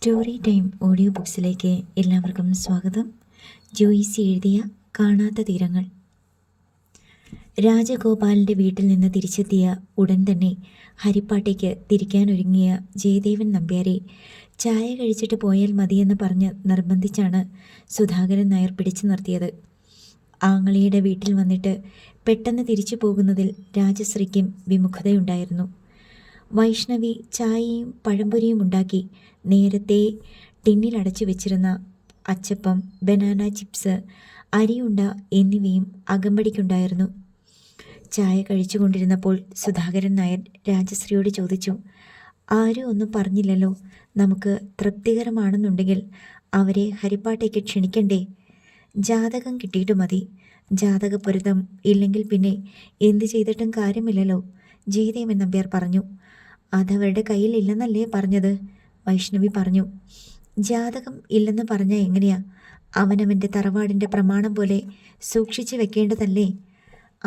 Story time audio ബുക്സിലേക്ക് എല്ലാവർക്കും സ്വാഗതം. ജോയിസി എഴുതിയ കാണാത്ത തീരങ്ങൾ. രാജഗോപാലിൻ്റെ വീട്ടിൽ നിന്ന് തിരിച്ചെത്തിയ ഉടൻ തന്നെ ഹരിപ്പാട്ടേക്ക് തിരിക്കാനൊരുങ്ങിയ ജയദേവൻ നമ്പ്യാരെ ചായ കഴിച്ചിട്ട് പോയാൽ മതിയെന്ന് പറഞ്ഞ് നിർബന്ധിച്ചാണ് സുധാകരൻ നായർ പിടിച്ചു നിർത്തിയത്. ആങ്ങളയുടെ വീട്ടിൽ വന്നിട്ട് പെട്ടെന്ന് തിരിച്ചു പോകുന്നതിൽ രാജശ്രീക്കും വിമുഖതയുണ്ടായിരുന്നു. വൈഷ്ണവി ചായയും പഴംപൊരിയും ഉണ്ടാക്കി നേരത്തെ ടിന്നിലടച്ചു വെച്ചിരുന്ന അച്ചപ്പം, ബനാന ചിപ്സ്, അരിയുണ്ട എന്നിവയും അകമ്പടിക്കുണ്ടായിരുന്നു. ചായ കഴിച്ചുകൊണ്ടിരുന്നപ്പോൾ സുധാകരൻ നായർ രാജശ്രീയോട് ചോദിച്ചു, ആരും ഒന്നും പറഞ്ഞില്ലല്ലോ, നമുക്ക് തൃപ്തികരമാണെന്നുണ്ടെങ്കിൽ അവരെ ഹരിപ്പാട്ടേക്ക് ക്ഷണിക്കണ്ടേ? ജാതകം കിട്ടിയിട്ട് മതി. ജാതകപ്പൊരുത്തം ഇല്ലെങ്കിൽ പിന്നെ എന്ത് ചെയ്തിട്ടും കാര്യമില്ലല്ലോ, ജയദേവൻ നമ്പ്യാർ പറഞ്ഞു. അതവരുടെ കയ്യിൽ ഇല്ലെന്നല്ലേ പറഞ്ഞത്? വൈഷ്ണവി പറഞ്ഞു. ജാതകം ഇല്ലെന്ന് പറഞ്ഞാൽ എങ്ങനെയാ? അവനവൻ്റെ തറവാടിൻ്റെ പ്രമാണം പോലെ സൂക്ഷിച്ചു വെക്കേണ്ടതല്ലേ?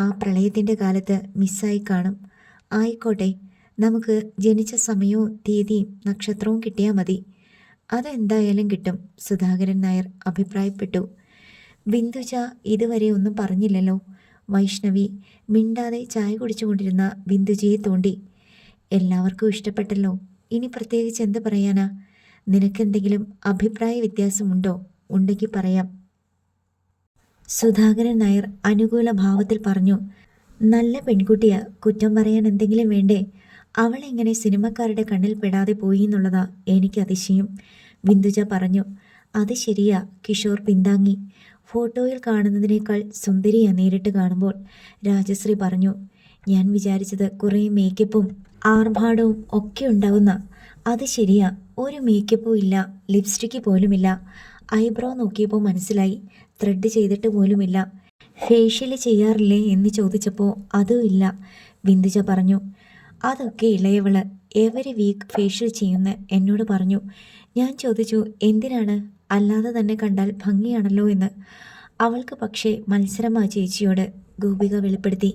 ആ പ്രളയത്തിൻ്റെ കാലത്ത് മിസ്സായി കാണും. ആയിക്കോട്ടെ, നമുക്ക് ജനിച്ച സമയവും തീയതിയും നക്ഷത്രവും കിട്ടിയാൽ മതി. അതെന്തായാലും കിട്ടും, സുധാകരൻ നായർ അഭിപ്രായപ്പെട്ടു. ബിന്ദുജ ഇതുവരെ ഒന്നും പറഞ്ഞില്ലല്ലോ. വൈഷ്ണവി മിണ്ടാതെ ചായ കുടിച്ചുകൊണ്ടിരുന്ന ബിന്ദുജയെ തോണ്ടി. എല്ലാവർക്കും ഇഷ്ടപ്പെട്ടല്ലോ, ഇനി പ്രത്യേകിച്ച് എന്ത് പറയാനാ? നിനക്കെന്തെങ്കിലും അഭിപ്രായ വ്യത്യാസമുണ്ടോ? ഉണ്ടെങ്കിൽ പറയാം. സുധാകരൻ നായർ അനുകൂല ഭാവത്തിൽ പറഞ്ഞു. നല്ല പെൺകുട്ടിയാ, കുറ്റം പറയാൻ എന്തെങ്കിലും വേണ്ടേ? അവളെങ്ങനെ സിനിമക്കാരുടെ കണ്ണിൽ പെടാതെ പോയി എന്നുള്ളതാ എനിക്ക് അതിശയം, ബിന്ദുജ പറഞ്ഞു. അത് ശരിയാ, കിഷോർ പിന്താങ്ങി. ഫോട്ടോയിൽ കാണുന്നതിനേക്കാൾ സുന്ദരിയാ നേരിട്ട് കാണുമ്പോൾ, രാജശ്രീ പറഞ്ഞു. ഞാൻ വിചാരിച്ചത് കുറേ മേക്കപ്പും ആർഭാടവും ഒക്കെ ഉണ്ടാവുന്ന. അത് ശരിയാ, ഒരു മേക്കപ്പും ഇല്ല, ലിപ്സ്റ്റിക്ക് പോലുമില്ല. ഐബ്രോ നോക്കിയപ്പോൾ മനസ്സിലായി, ത്രെഡ് ചെയ്തിട്ട് പോലുമില്ല. ഫേഷ്യൽ ചെയ്യാറില്ലേ എന്ന് ചോദിച്ചപ്പോൾ അതും ഇല്ല, ബിന്ദുജ പറഞ്ഞു. അതൊക്കെ ഇളയവള് എവരി വീക്ക് ഫേഷ്യൽ ചെയ്യുന്ന എന്നോട് പറഞ്ഞു. ഞാൻ ചോദിച്ചു എന്തിനാണ്? അല്ലാതെ തന്നെ കണ്ടാൽ ഭംഗിയാണല്ലോ എന്ന്. അവൾക്ക് പക്ഷേ മത്സരമാ ചേച്ചിയോട്, ഗോപിക വെളിപ്പെടുത്തി.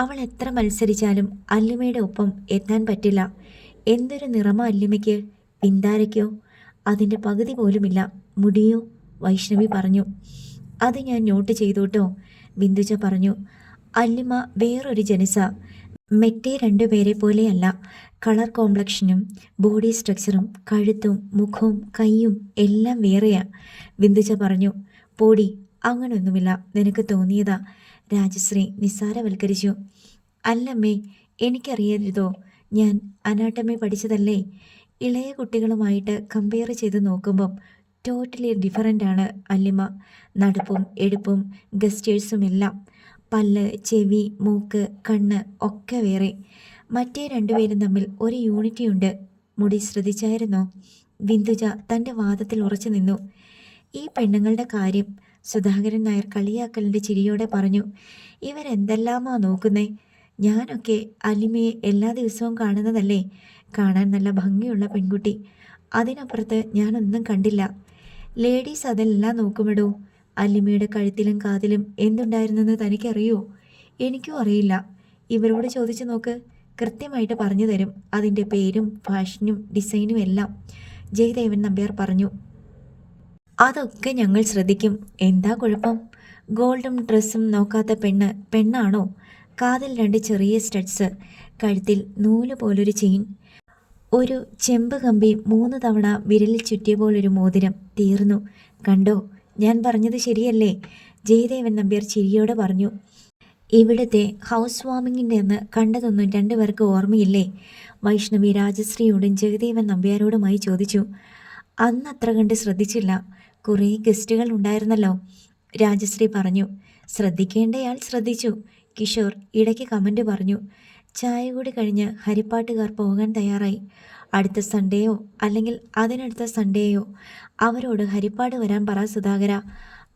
അവൾ എത്ര മത്സരിച്ചാലും അല്ലിമയുടെ ഒപ്പം എത്താൻ പറ്റില്ല. എന്തൊരു നിറമാ അല്ലിമയ്ക്ക്! പിന്താരയ്ക്കോ അതിൻ്റെ പകുതി പോലുമില്ല. മുടിയോ? വൈഷ്ണവി പറഞ്ഞു. അത് ഞാൻ നോട്ട് ചെയ്തോട്ടോ, ബിന്ദുജ പറഞ്ഞു. അല്ലിമ വേറൊരു ജനിസ. മെറ്റേ രണ്ടുപേരെ പോലെയല്ല. കളർ കോംപ്ലക്ഷനും ബോഡി സ്ട്രക്ചറും കഴുത്തും മുഖവും കൈയും എല്ലാം വേറെയാ, ബിന്ദുജ പറഞ്ഞു. പോടി, അങ്ങനൊന്നുമില്ല, നിനക്ക് തോന്നിയതാ, രാജശ്രീ നിസ്സാരവൽക്കരിച്ചു. അല്ലമ്മേ, എനിക്കറിയരുതോ? ഞാൻ അനാട്ടമി പഠിച്ചതല്ലേ. ഇളയ കുട്ടികളുമായിട്ട് കമ്പയർ ചെയ്ത് നോക്കുമ്പം ടോട്ടലി ഡിഫറൻ്റ് ആണ് അല്ലിമ. നടപ്പും എടുപ്പും ഗസ്റ്റേഴ്സും എല്ലാം. പല്ല്, ചെവി, മൂക്ക്, കണ്ണ് ഒക്കെ വേറെ. മറ്റേ രണ്ടുപേരും തമ്മിൽ ഒരു യൂണിറ്റി ഉണ്ട്. മുടി ശ്രദ്ധിച്ചായിരുന്നോ? ബിന്ദുജ തൻ്റെ വാദത്തിൽ ഉറച്ചു നിന്നു. ഈ പെണ്ണുങ്ങളുടെ കാര്യം, സുധാകരൻ നായർ കളിയാക്കലിൻ്റെ ചിരിയോടെ പറഞ്ഞു. ഇവരെന്തെല്ലാമാ നോക്കുന്നേ? ഞാനൊക്കെ അല്ലിമയെ എല്ലാ ദിവസവും കാണുന്നതല്ലേ. കാണാൻ നല്ല ഭംഗിയുള്ള പെൺകുട്ടി. അതിനപ്പുറത്ത് ഞാനൊന്നും കണ്ടില്ല. ലേഡീസ് അതെല്ലാം നോക്കുമിടൂ. അല്ലിമയുടെ കഴുത്തിലും കാതിലും എന്തുണ്ടായിരുന്നെന്ന് തനിക്കറിയോ? എനിക്കും അറിയില്ല. ഇവരോട് ചോദിച്ചു നോക്ക്, കൃത്യമായിട്ട് പറഞ്ഞു തരും അതിൻ്റെ പേരും ഫാഷനും ഡിസൈനും എല്ലാം, ജയദേവൻ നമ്പ്യാർ പറഞ്ഞു. അതൊക്കെ ഞങ്ങൾ ശ്രദ്ധിക്കും. എന്താ കുഴപ്പം? ഗോൾഡും ഡ്രസ്സും നോക്കാത്ത പെണ്ണാണോ? കാതിൽ 2 ചെറിയ സ്റ്റഡ്സ്, കഴുത്തിൽ നൂല് പോലൊരു ചെയിൻ, ഒരു ചെമ്പ് കമ്പി 3 തവണ വിരലിൽ ചുറ്റിയ പോലൊരു മോതിരം. തീർന്നു. കണ്ടോ, ഞാൻ പറഞ്ഞത് ശരിയല്ലേ? ജയദേവൻ നമ്പ്യാർ ചിരിയോടെ പറഞ്ഞു. ഇവിടുത്തെ ഹൗസ് വാമിങ്ങിൻ്റെ അന്ന് കണ്ടതൊന്നും 2 പേർക്ക് ഓർമ്മയില്ലേ? വൈഷ്ണവി രാജശ്രീയോടും ജയദേവൻ നമ്പ്യാരോടുമായി ചോദിച്ചു. അന്ന് അത്ര കണ്ട് ശ്രദ്ധിച്ചില്ല, കുറേ ഗസ്റ്റുകൾ ഉണ്ടായിരുന്നല്ലോ, രാജശ്രീ പറഞ്ഞു. ശ്രദ്ധിക്കേണ്ടയാൾ ശ്രദ്ധിച്ചു, കിഷോർ ഇടയ്ക്ക് കമൻ്റ് പറഞ്ഞു. ചായ കൂടി കഴിഞ്ഞ് ഹരിപ്പാട്ടുകാർ പോകാൻ തയ്യാറായി. അടുത്ത സൺഡേയോ അല്ലെങ്കിൽ അതിനടുത്ത സൺഡേയോ അവരോട് ഹരിപ്പാട് വരാൻ പറ സുധാകര.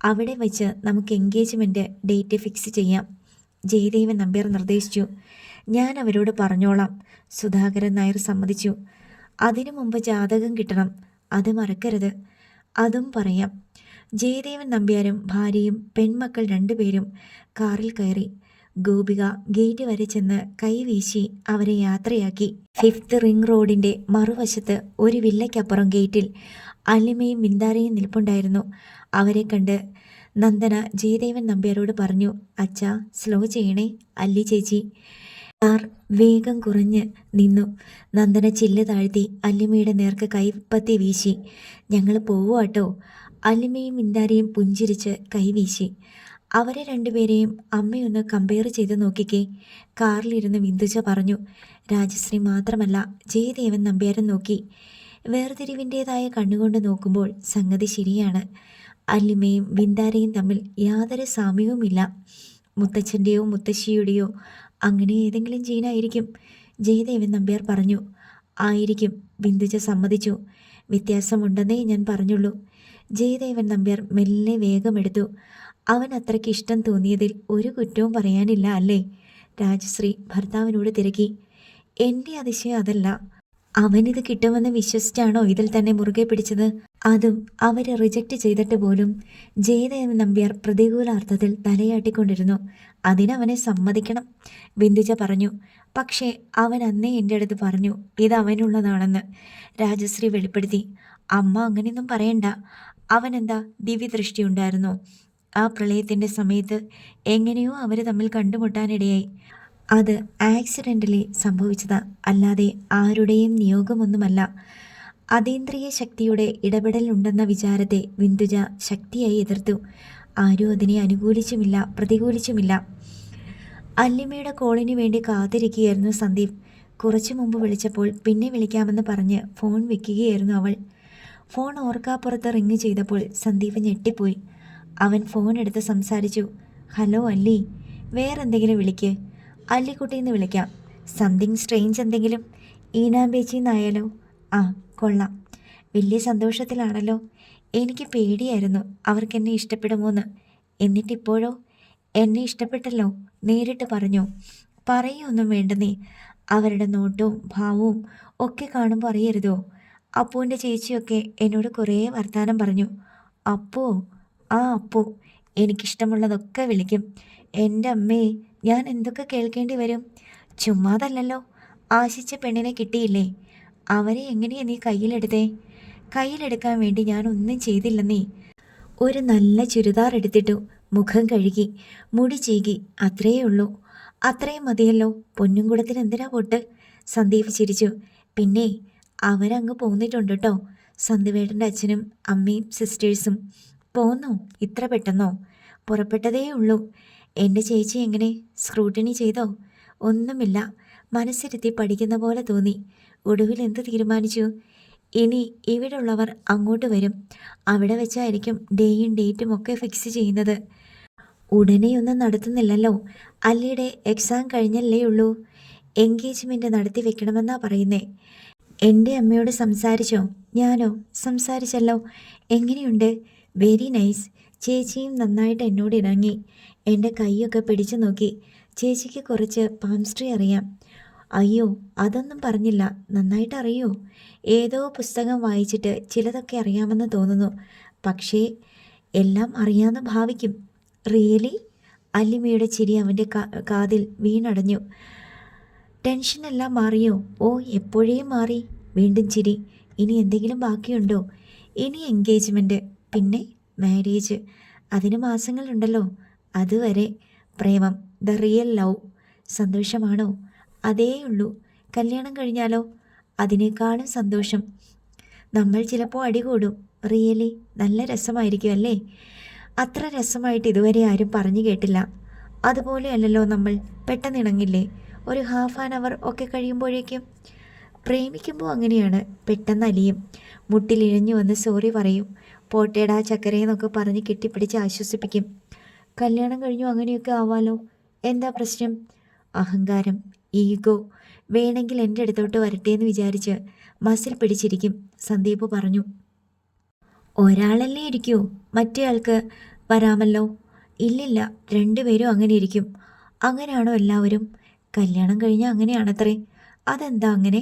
അവിടെ വെച്ച് നമുക്ക് എൻഗേജ്മെൻറ്റ് ഡേറ്റ് ഫിക്സ് ചെയ്യാം, ജയദേവൻ നമ്പ്യാർ നിർദ്ദേശിച്ചു. ഞാൻ അവരോട് പറഞ്ഞോളാം, സുധാകരൻ നായർ സമ്മതിച്ചു. അതിനു മുമ്പ് ജാതകം കിട്ടണം, അത് മറക്കരുത്. അതും പറയാം. ജയദേവൻ നമ്പ്യാരും ഭാര്യയും പെൺമക്കൾ 2 പേരും കാറിൽ കയറി. ഗോപിക ഗേറ്റ് വരെ ചെന്ന് കൈവീശി അവരെ യാത്രയാക്കി. 5th റിംഗ് റോഡിന്റെ മറുവശത്ത് ഒരു വില്ലയ്ക്കപ്പുറം ഗേറ്റിൽ അല്ലിമയും വിന്താരയും നിൽപ്പുണ്ടായിരുന്നു. അവരെ കണ്ട് നന്ദന ജയദേവൻ നമ്പ്യാരോട് പറഞ്ഞു, അച്ഛാ സ്ലോ ചെയ്യണേ അല്ലി ചേച്ചി. കാർ വേഗം കുറഞ്ഞ് നിന്നു. നന്ദന ചില്ല് താഴ്ത്തി അല്ലിമയുടെ നേർക്ക് കൈപ്പത്തി വീശി. ഞങ്ങൾ പോവുകട്ടോ. അല്ലിമയും വിന്താരയും പുഞ്ചിരിച്ച് കൈവീശി. അവരെ രണ്ടുപേരെയും അമ്മയൊന്ന് കമ്പയർ ചെയ്ത് നോക്കിക്കേ, കാറിലിരുന്ന് വിന്ദുജ പറഞ്ഞു. രാജശ്രീ മാത്രമല്ല ജയദേവൻ നമ്പ്യാരും നോക്കി. വേർതിരിവിൻ്റേതായ കണ്ണുകൊണ്ട് നോക്കുമ്പോൾ സംഗതി ശരിയാണ്. അല്ലിമയും വിന്താരയും തമ്മിൽ യാതൊരു സാമ്യവുമില്ല. മുത്തച്ഛൻ്റെയോ മുത്തശ്ശിയുടെയോ അങ്ങനെ ഏതെങ്കിലും ജീനായിരിക്കും, ജയദേവൻ നമ്പ്യാർ പറഞ്ഞു. ആയിരിക്കും, ബിന്ദുജ സമ്മതിച്ചു. വ്യത്യാസമുണ്ടെന്നേ ഞാൻ പറഞ്ഞുള്ളൂ. ജയദേവൻ നമ്പ്യാർ മെല്ലെ വേഗമെടുത്തു. അവൻ അത്രയ്ക്ക് ഇഷ്ടം തോന്നിയതിൽ ഒരു കുറ്റവും പറയാനില്ല അല്ലേ? രാജശ്രീ ഭർത്താവിനോട് തിരക്കി. എൻ്റെ അതിശയം അതല്ല, അവനിത് കിട്ടുമെന്ന് വിശ്വസിച്ചാണോ ഇതിൽ തന്നെ മുറുകെ പിടിച്ചത്? അതും അവരെ റിജക്റ്റ് ചെയ്തിട്ട് പോലും. ജയദേവൻ നമ്പ്യാർ പ്രതികൂലാർത്ഥത്തിൽ തലയാട്ടിക്കൊണ്ടിരുന്നു. അതിനവനെ സമ്മതിക്കണം, ബിന്ദുജ പറഞ്ഞു. പക്ഷേ അവൻ അന്നേ എൻ്റെ അടുത്ത് പറഞ്ഞു ഇത് അവനുള്ളതാണെന്ന്, രാജശ്രീ വെളിപ്പെടുത്തി. അമ്മ അങ്ങനെയൊന്നും പറയണ്ട. അവനെന്താ ദിവ്യദൃഷ്ടി ഉണ്ടായിരുന്നോ? ആ പ്രളയത്തിൻ്റെ സമയത്ത് എങ്ങനെയോ അവർ തമ്മിൽ കണ്ടുമുട്ടാനിടയായി. അത് ആക്സിഡൻ്റലി സംഭവിച്ചതാ, അല്ലാതെ ആരുടെയും നിയോഗമൊന്നുമല്ല. അതീന്ദ്രിയ ശക്തിയുടെ ഇടപെടലുണ്ടെന്ന വിചാരത്തെ വിന്ദുജ ശക്തിയായി എതിർത്തു. ആരും അതിനെ അനുകൂലിച്ചുമില്ല പ്രതികൂലിച്ചുമില്ല. അല്ലിമയുടെ കോളിന് വേണ്ടി കാത്തിരിക്കുകയായിരുന്നു സന്ദീപ്. കുറച്ചു മുമ്പ് വിളിച്ചപ്പോൾ പിന്നെ വിളിക്കാമെന്ന് പറഞ്ഞ് ഫോൺ വെക്കുകയായിരുന്നു അവൾ. ഫോൺ ഓർക്കാപ്പുറത്ത് റിങ് ചെയ്തപ്പോൾ സന്ദീപ് ഞെട്ടിപ്പോയി. അവൻ ഫോൺ എടുത്ത് സംസാരിച്ചു. ഹലോ അല്ലി, വേറെന്തെങ്കിലും വിളിക്ക്. അല്ലിക്കുട്ടിന്ന് വിളിക്കാം. സംതിങ് സ്ട്രേഞ്ച് എന്തെങ്കിലും? ഈനാമ്പേച്ചിന്നായാലോ? ആ കൊള്ളാം. വലിയ സന്തോഷത്തിലാണല്ലോ. എനിക്ക് പേടിയായിരുന്നു അവർക്കെന്നെ ഇഷ്ടപ്പെടുമോന്ന്. എന്നിട്ടിപ്പോഴോ? എന്നെ ഇഷ്ടപ്പെട്ടല്ലോ, നേരിട്ട് പറഞ്ഞു. പറയൊന്നും വേണ്ടെന്നേ. അവരുടെ നോട്ടവും ഭാവവും ഒക്കെ കാണുമ്പോൾ അറിയരുതോ? അപ്പുവിൻ്റെ ചേച്ചിയൊക്കെ എന്നോട് കുറേ വർത്തമാനം പറഞ്ഞു. അപ്പോ? ആ അപ്പു എനിക്കിഷ്ടമുള്ളതൊക്കെ വിളിക്കും. എൻ്റെ അമ്മേ, ഞാൻ എന്തൊക്കെ കേൾക്കേണ്ടി വരും. ചുമ്മാതല്ലല്ലോ, ആശിച്ച പെണ്ണിനെ കിട്ടിയില്ലേ? അവരെ എങ്ങനെയാ നീ കയ്യിലെടുത്തേ? കയ്യിലെടുക്കാൻ വേണ്ടി ഞാൻ ഒന്നും ചെയ്തില്ലെന്നേ. ഒരു നല്ല ചുരിദാർ എടുത്തിട്ടു, മുഖം കഴുകി, മുടി ചീകി, അത്രയേ ഉള്ളൂ. അത്രയും മതിയല്ലോ. പൊന്നുംകുടത്തിന് എന്തിനാ പൊട്ട്? സന്ദീപ് ചിരിച്ചു. പിന്നെ അവരങ്ങ് പോന്നിട്ടുണ്ട് കേട്ടോ. സന്ദീപേട്ടൻ്റെ അച്ഛനും അമ്മയും സിസ്റ്റേഴ്സും. പോന്നോ? ഇത്ര പെട്ടെന്നോ? പുറപ്പെട്ടതേ ഉള്ളൂ. എൻ്റെ ചേച്ചി എങ്ങനെ? സ്ക്രൂട്ടിനി ചെയ്തോ? ഒന്നുമില്ല, മനസ്സിരുത്തി പഠിക്കുന്ന പോലെ തോന്നി. ഒടുവിൽ എന്ത് തീരുമാനിച്ചു? ഇനി ഇവിടെയുള്ളവർ അങ്ങോട്ട് വരും. അവിടെ വെച്ചായിരിക്കും ഡേയും ഡേറ്റും ഒക്കെ ഫിക്സ് ചെയ്യുന്നത്. ഉടനെയൊന്നും നടത്തുന്നില്ലല്ലോ. അല്ലിയുടെ എക്സാം കഴിഞ്ഞല്ലേ ഉള്ളൂ. എൻഗേജ്മെൻറ്റ് നടത്തി വെക്കണമെന്നാ പറയുന്നേ. എൻ്റെ അമ്മയോട് സംസാരിച്ചോ? ഞാനോ? സംസാരിച്ചല്ലോ. എങ്ങനെയുണ്ട്? Very nice. ചേച്ചിയും നന്നായിട്ട് എന്നോട് ഇണങ്ങി. എൻ്റെ കൈയൊക്കെ പിടിച്ചു നോക്കി. ചേച്ചിക്ക് കുറച്ച് പാംസ്ട്രി അറിയാം. അയ്യോ, അതൊന്നും പറഞ്ഞില്ല. നന്നായിട്ട് അറിയോ? ഏതോ പുസ്തകം വായിച്ചിട്ട് ചിലതൊക്കെ അറിയാമെന്ന് തോന്നുന്നു. പക്ഷേ എല്ലാം അറിയാമെന്ന് ഭാവിക്കും. റിയലി? അല്ലിമയുടെ ചിരി അവൻ്റെ കാതിൽ വീണടഞ്ഞു. ടെൻഷനെല്ലാം മാറിയോ? ഓ, എപ്പോഴേ മാറി. വീണ്ടും ചിരി. ഇനി എന്തെങ്കിലും ബാക്കിയുണ്ടോ? ഇനി എൻഗേജ്മെൻറ്റ്, പിന്നെ മാരേജ്. അതിന് മാസങ്ങളുണ്ടല്ലോ. അതുവരെ പ്രേമം, ദ റിയൽ ലവ്. സന്തോഷമാണോ? അതേ ഉള്ളൂ. കല്യാണം കഴിഞ്ഞാലോ? അതിനേക്കാളും സന്തോഷം. നമ്മൾ ചിലപ്പോൾ അടികൂടും. റിയലി നല്ല രസമായിരിക്കും അല്ലേ? അത്ര രസമായിട്ട് ഇതുവരെ ആരും പറഞ്ഞു കേട്ടില്ല. അതുപോലെയല്ലല്ലോ നമ്മൾ. പെട്ടെന്ന് ഇണങ്ങില്ലേ? ഒരു ഹാഫ് ആൻ അവർ ഒക്കെ കഴിയുമ്പോഴേക്കും. പ്രേമിക്കുമ്പോൾ അങ്ങനെയാണ്, പെട്ടെന്ന് അലിയും. മുട്ടിലിഴഞ്ഞു വന്ന് സോറി പറയും. പോട്ടേടാ ചക്കരയെന്നൊക്കെ പറഞ്ഞ് കെട്ടിപ്പിടിച്ച് ആശ്വസിപ്പിക്കും. കല്യാണം കഴിഞ്ഞു അങ്ങനെയൊക്കെ ആവാലോ. എന്താ പ്രശ്നം? അഹങ്കാരം, ഈഗോ. വേണമെങ്കിൽ എൻ്റെ അടുത്തോട്ട് വരട്ടെ എന്ന് വിചാരിച്ച് മസിൽ പിടിച്ചിരിക്കും, സന്ദീപ് പറഞ്ഞു. ഒരാളല്ലേ ഇരിക്കൂ, മറ്റേ ആൾക്ക് വരാമല്ലോ. ഇല്ലില്ല, രണ്ടുപേരും അങ്ങനെ ഇരിക്കും. അങ്ങനെയാണോ എല്ലാവരും? കല്യാണം കഴിഞ്ഞാൽ അങ്ങനെയാണത്രേ. അതെന്താ അങ്ങനെ?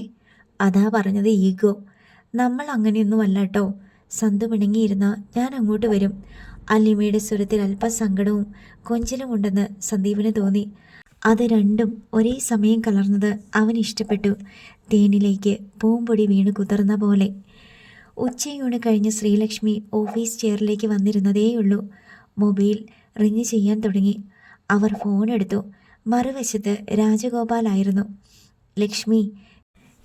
അതാ പറഞ്ഞത്, ഈഗോ. നമ്മൾ അങ്ങനെയൊന്നും അല്ല കേട്ടോ. സന്തു പിണങ്ങിയിരുന്ന ഞാൻ അങ്ങോട്ട് വരും. അല്ലിമയുടെ സ്വരത്തിൽ അല്പ സങ്കടവും കൊഞ്ചലും ഉണ്ടെന്ന് സന്ദീപിന് തോന്നി. അത് രണ്ടും ഒരേ സമയം കലർന്നത് അവൻ ഇഷ്ടപ്പെട്ടു. തേനിലേക്ക് പൂമ്പൊടി വീണ് കുതിർന്ന പോലെ. ഉച്ചയൂണ് കഴിഞ്ഞ് ശ്രീലക്ഷ്മി ഓഫീസ് ചെയറിലേക്ക് വന്നിരുന്നതേയുള്ളൂ. മൊബൈൽ റിങ് ചെയ്യാൻ തുടങ്ങി. അവർ ഫോൺ എടുത്തു. മറുവശത്ത് രാജഗോപാലായിരുന്നു. ലക്ഷ്മി,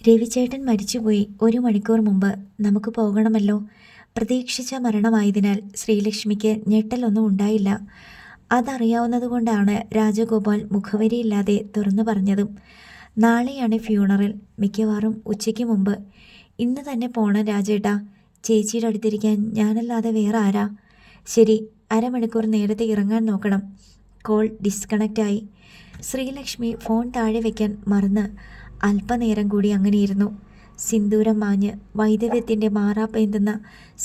രവിചേട്ടൻ മരിച്ചുപോയി 1 മണിക്കൂർ മുമ്പ്. നമുക്ക് പോകണമല്ലോ. പ്രതീക്ഷിച്ച മരണമായതിനാൽ ശ്രീലക്ഷ്മിക്ക് ഞെട്ടലൊന്നും ഉണ്ടായില്ല. അതറിയാവുന്നതുകൊണ്ടാണ് രാജഗോപാൽ മുഖവരിയില്ലാതെ തുറന്നു പറഞ്ഞതും. നാളെയാണ് ഫ്യൂണറൽ. മിക്കവാറും ഉച്ചയ്ക്ക് മുമ്പ്. ഇന്ന് തന്നെ പോണം രാജേട്ടാ. ചേച്ചിയുടെ അടുത്തിരിക്കാൻ ഞാനല്ലാതെ വേറെ ആരാ? ശരി, അരമണിക്കൂർ നേരത്തെ ഇറങ്ങാൻ നോക്കണം. കോൾ ഡിസ്കണക്റ്റായി. ശ്രീലക്ഷ്മി ഫോൺ താഴെ വയ്ക്കാൻ മറന്ന് അല്പനേരം കൂടി അങ്ങനെയിരുന്നു. സിന്ദൂരം മാഞ്ഞ് വൈദവ്യത്തിൻ്റെ മാറാപ്പേന്തുന്ന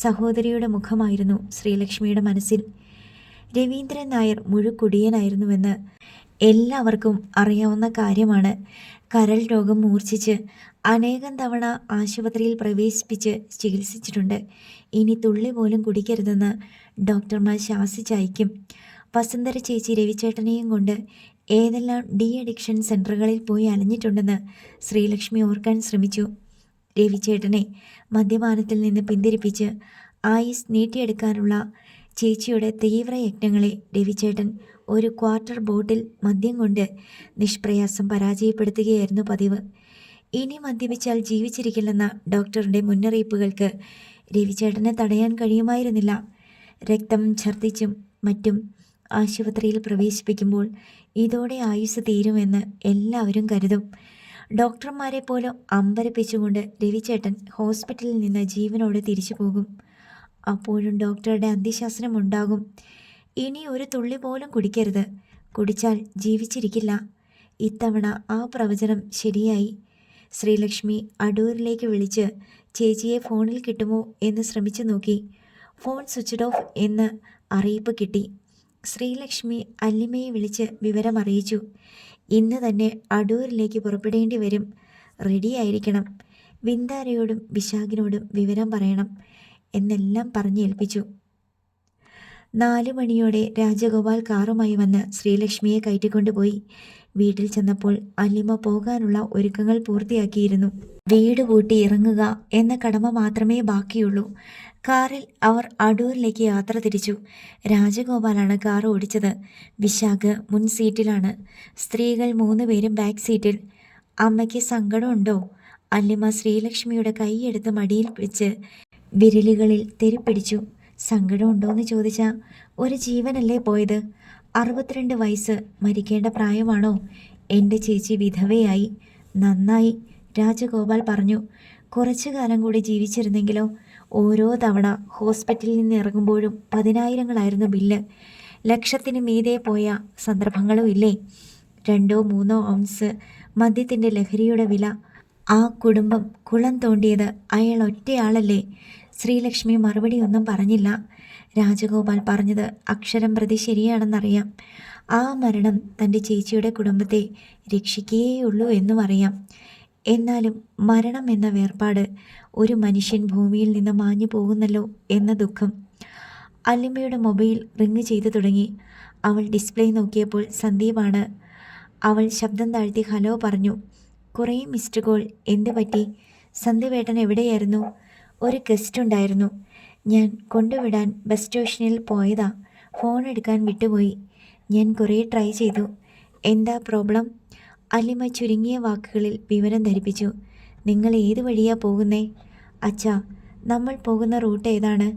സഹോദരിയുടെ മുഖമായിരുന്നു ശ്രീലക്ഷ്മിയുടെ മനസ്സിൽ. രവീന്ദ്രൻ നായർ മുഴുക്കുടിയനായിരുന്നുവെന്ന് എല്ലാവർക്കും അറിയാവുന്ന കാര്യമാണ്. കരൾ രോഗം മൂർച്ഛിച്ച് അനേകം തവണ ആശുപത്രിയിൽ പ്രവേശിപ്പിച്ച് ചികിത്സിച്ചിട്ടുണ്ട്. ഇനി തുള്ളി പോലും കുടിക്കരുതെന്ന് ഡോക്ടർമാർ ശാസിച്ചയക്കും. വസുന്ധര ചേച്ചി രവിചേട്ടനെയും കൊണ്ട് ഏതെല്ലാം ഡി അഡിക്ഷൻ സെൻ്ററുകളിൽ പോയി അലഞ്ഞിട്ടുണ്ടെന്ന് ശ്രീലക്ഷ്മി ഓർക്കാൻ ശ്രമിച്ചു. രവിചേട്ടനെ മദ്യപാനത്തിൽ നിന്ന് പിന്തിരിപ്പിച്ച് ആയുസ് നീട്ടിയെടുക്കാനുള്ള ചേച്ചിയുടെ തീവ്രയത്നങ്ങളെ രവിചേട്ടൻ ഒരു ക്വാർട്ടർ ബോട്ടിൽ മദ്യം കൊണ്ട് നിഷ്പ്രയാസം പരാജയപ്പെടുത്തുകയായിരുന്നു പതിവ്. ഇനി മദ്യപിച്ചാൽ ജീവിച്ചിരിക്കില്ലെന്ന ഡോക്ടറുടെ മുന്നറിയിപ്പുകൾക്ക് രവിചേട്ടനെ തടയാൻ കഴിയുമായിരുന്നില്ല. രക്തം ഛർദ്ദിച്ചും മറ്റും ആശുപത്രിയിൽ പ്രവേശിപ്പിക്കുമ്പോൾ ഇതോടെ ആയുസ് തീരുമെന്ന് എല്ലാവരും കരുതും. ഡോക്ടർമാരെ പോലും അമ്പരപ്പിച്ചുകൊണ്ട് രവിചേട്ടൻ ഹോസ്പിറ്റലിൽ നിന്ന് ജീവനോടെ തിരിച്ചു പോകും. അപ്പോഴും ഡോക്ടറുടെ അന്ത്യശാസനം ഉണ്ടാകും. ഇനി ഒരു തുള്ളി പോലും കുടിക്കരുത്. കുടിച്ചാൽ ജീവിച്ചിരിക്കില്ല. ഇത്തവണ ആ പ്രവചനം ശരിയായി. ശ്രീലക്ഷ്മി അടൂരിലേക്ക് വിളിച്ച് ചേച്ചിയെ ഫോണിൽ കിട്ടുമോ എന്ന് ശ്രമിച്ചു നോക്കി. ഫോൺ സ്വിച്ച്ഡ് ഓഫ് എന്ന് അറിയിപ്പ് കിട്ടി. ശ്രീലക്ഷ്മി അല്ലിമയെ വിളിച്ച് വിവരമറിയിച്ചു. ഇന്ന് തന്നെ അടൂരിലേക്ക് പുറപ്പെടേണ്ടി വരും. റെഡിയായിരിക്കണം. വിന്ദാരയോടും വിശാഖിനോടും വിവരം പറയണം എന്നെല്ലാം പറഞ്ഞേൽപ്പിച്ചു. 4 മണിയോടെ രാജഗോപാൽ കാറുമായി വന്ന് ശ്രീലക്ഷ്മിയെ കയറ്റിക്കൊണ്ടുപോയി. വീട്ടിൽ ചെന്നപ്പോൾ അല്ലിമ പോകാനുള്ള ഒരുക്കങ്ങൾ പൂർത്തിയാക്കിയിരുന്നു. വീട് പൂട്ടി ഇറങ്ങുക എന്ന കടമ മാത്രമേ ബാക്കിയുള്ളൂ. കാറിൽ അവർ അടൂരിലേക്ക് യാത്ര തിരിച്ചു. രാജഗോപാലാണ് കാർ ഓടിച്ചത്. വിശാഖ് മുൻ സീറ്റിലാണ്. സ്ത്രീകൾ 3 പേരും ബാക്ക് സീറ്റിൽ. അമ്മയ്ക്ക് സങ്കടമുണ്ടോ? അല്ലിമ ശ്രീലക്ഷ്മിയുടെ കൈയെടുത്ത് മടിയിൽ വെച്ച് വിരലുകളിൽ തെരിപ്പിടിച്ചു. സങ്കടമുണ്ടോയെന്ന് ചോദിച്ചാൽ ഒരു ജീവനല്ലേ പോയത്? 62 വയസ്സ്, മരിക്കേണ്ട പ്രായമാണോ? എൻ്റെ ചേച്ചി വിധവയായി. നന്നായി, രാജഗോപാൽ പറഞ്ഞു. കുറച്ചു കാലം കൂടി ജീവിച്ചിരുന്നെങ്കിലോ? ഓരോ തവണ ഹോസ്പിറ്റലിൽ നിന്ന് ഇറങ്ങുമ്പോഴും 10,000-ങ്ങളായിരുന്നു ബില്ല്. ലക്ഷത്തിന് മീതെ പോയ സന്ദർഭങ്ങളും ഇല്ലേ? 2-3 ഔൺസ് മദ്യത്തിൻ്റെ ലഹരിയുടെ വില. ആ കുടുംബം കുളം തോണ്ടിയത് അയാൾ ഒറ്റയാളല്ലേ? ശ്രീലക്ഷ്മി മറുപടിയൊന്നും പറഞ്ഞില്ല. രാജഗോപാൽ പറഞ്ഞത് അക്ഷരം പ്രതി ശരിയാണെന്നറിയാം. ആ മരണം തൻ്റെ ചേച്ചിയുടെ കുടുംബത്തെ രക്ഷിക്കുകയുള്ളൂ എന്നും അറിയാം. എന്നാലും മരണം എന്ന വേർപാട്, ഒരു മനുഷ്യൻ ഭൂമിയിൽ നിന്ന് മാഞ്ഞു പോകുന്നല്ലോ എന്ന ദുഃഖം. അല്ലിമയുടെ മൊബൈൽ റിങ് ചെയ്തു തുടങ്ങി. അവൾ ഡിസ്പ്ലേ നോക്കിയപ്പോൾ സന്ദീപാണ്. അവൾ ശബ്ദം താഴ്ത്തി ഹലോ പറഞ്ഞു. കുറേ മിസ്ഡ് കോൾ. എന്ത് പറ്റി? സന്ദീപേട്ടൻ എവിടെയായിരുന്നു? ഒരു ഗസ്റ്റ് ഉണ്ടായിരുന്നു. ഞാൻ കൊണ്ടുവിടാൻ ബസ് സ്റ്റേഷനിൽ പോയതാ. ഫോൺ എടുക്കാൻ വിട്ടുപോയി. ഞാൻ കുറേ ട്രൈ ചെയ്തു. എന്താ പ്രോബ്ലം? അല്ലിമ ചുരുങ്ങിയ വാക്കുകളിൽ വിവരം ധരിപ്പിച്ചു. നിങ്ങൾ ഏത് വഴിയാ പോകുന്നേ? അച്ഛാ, നമ്മൾ പോകുന്ന റൂട്ട് ഏതാണ്?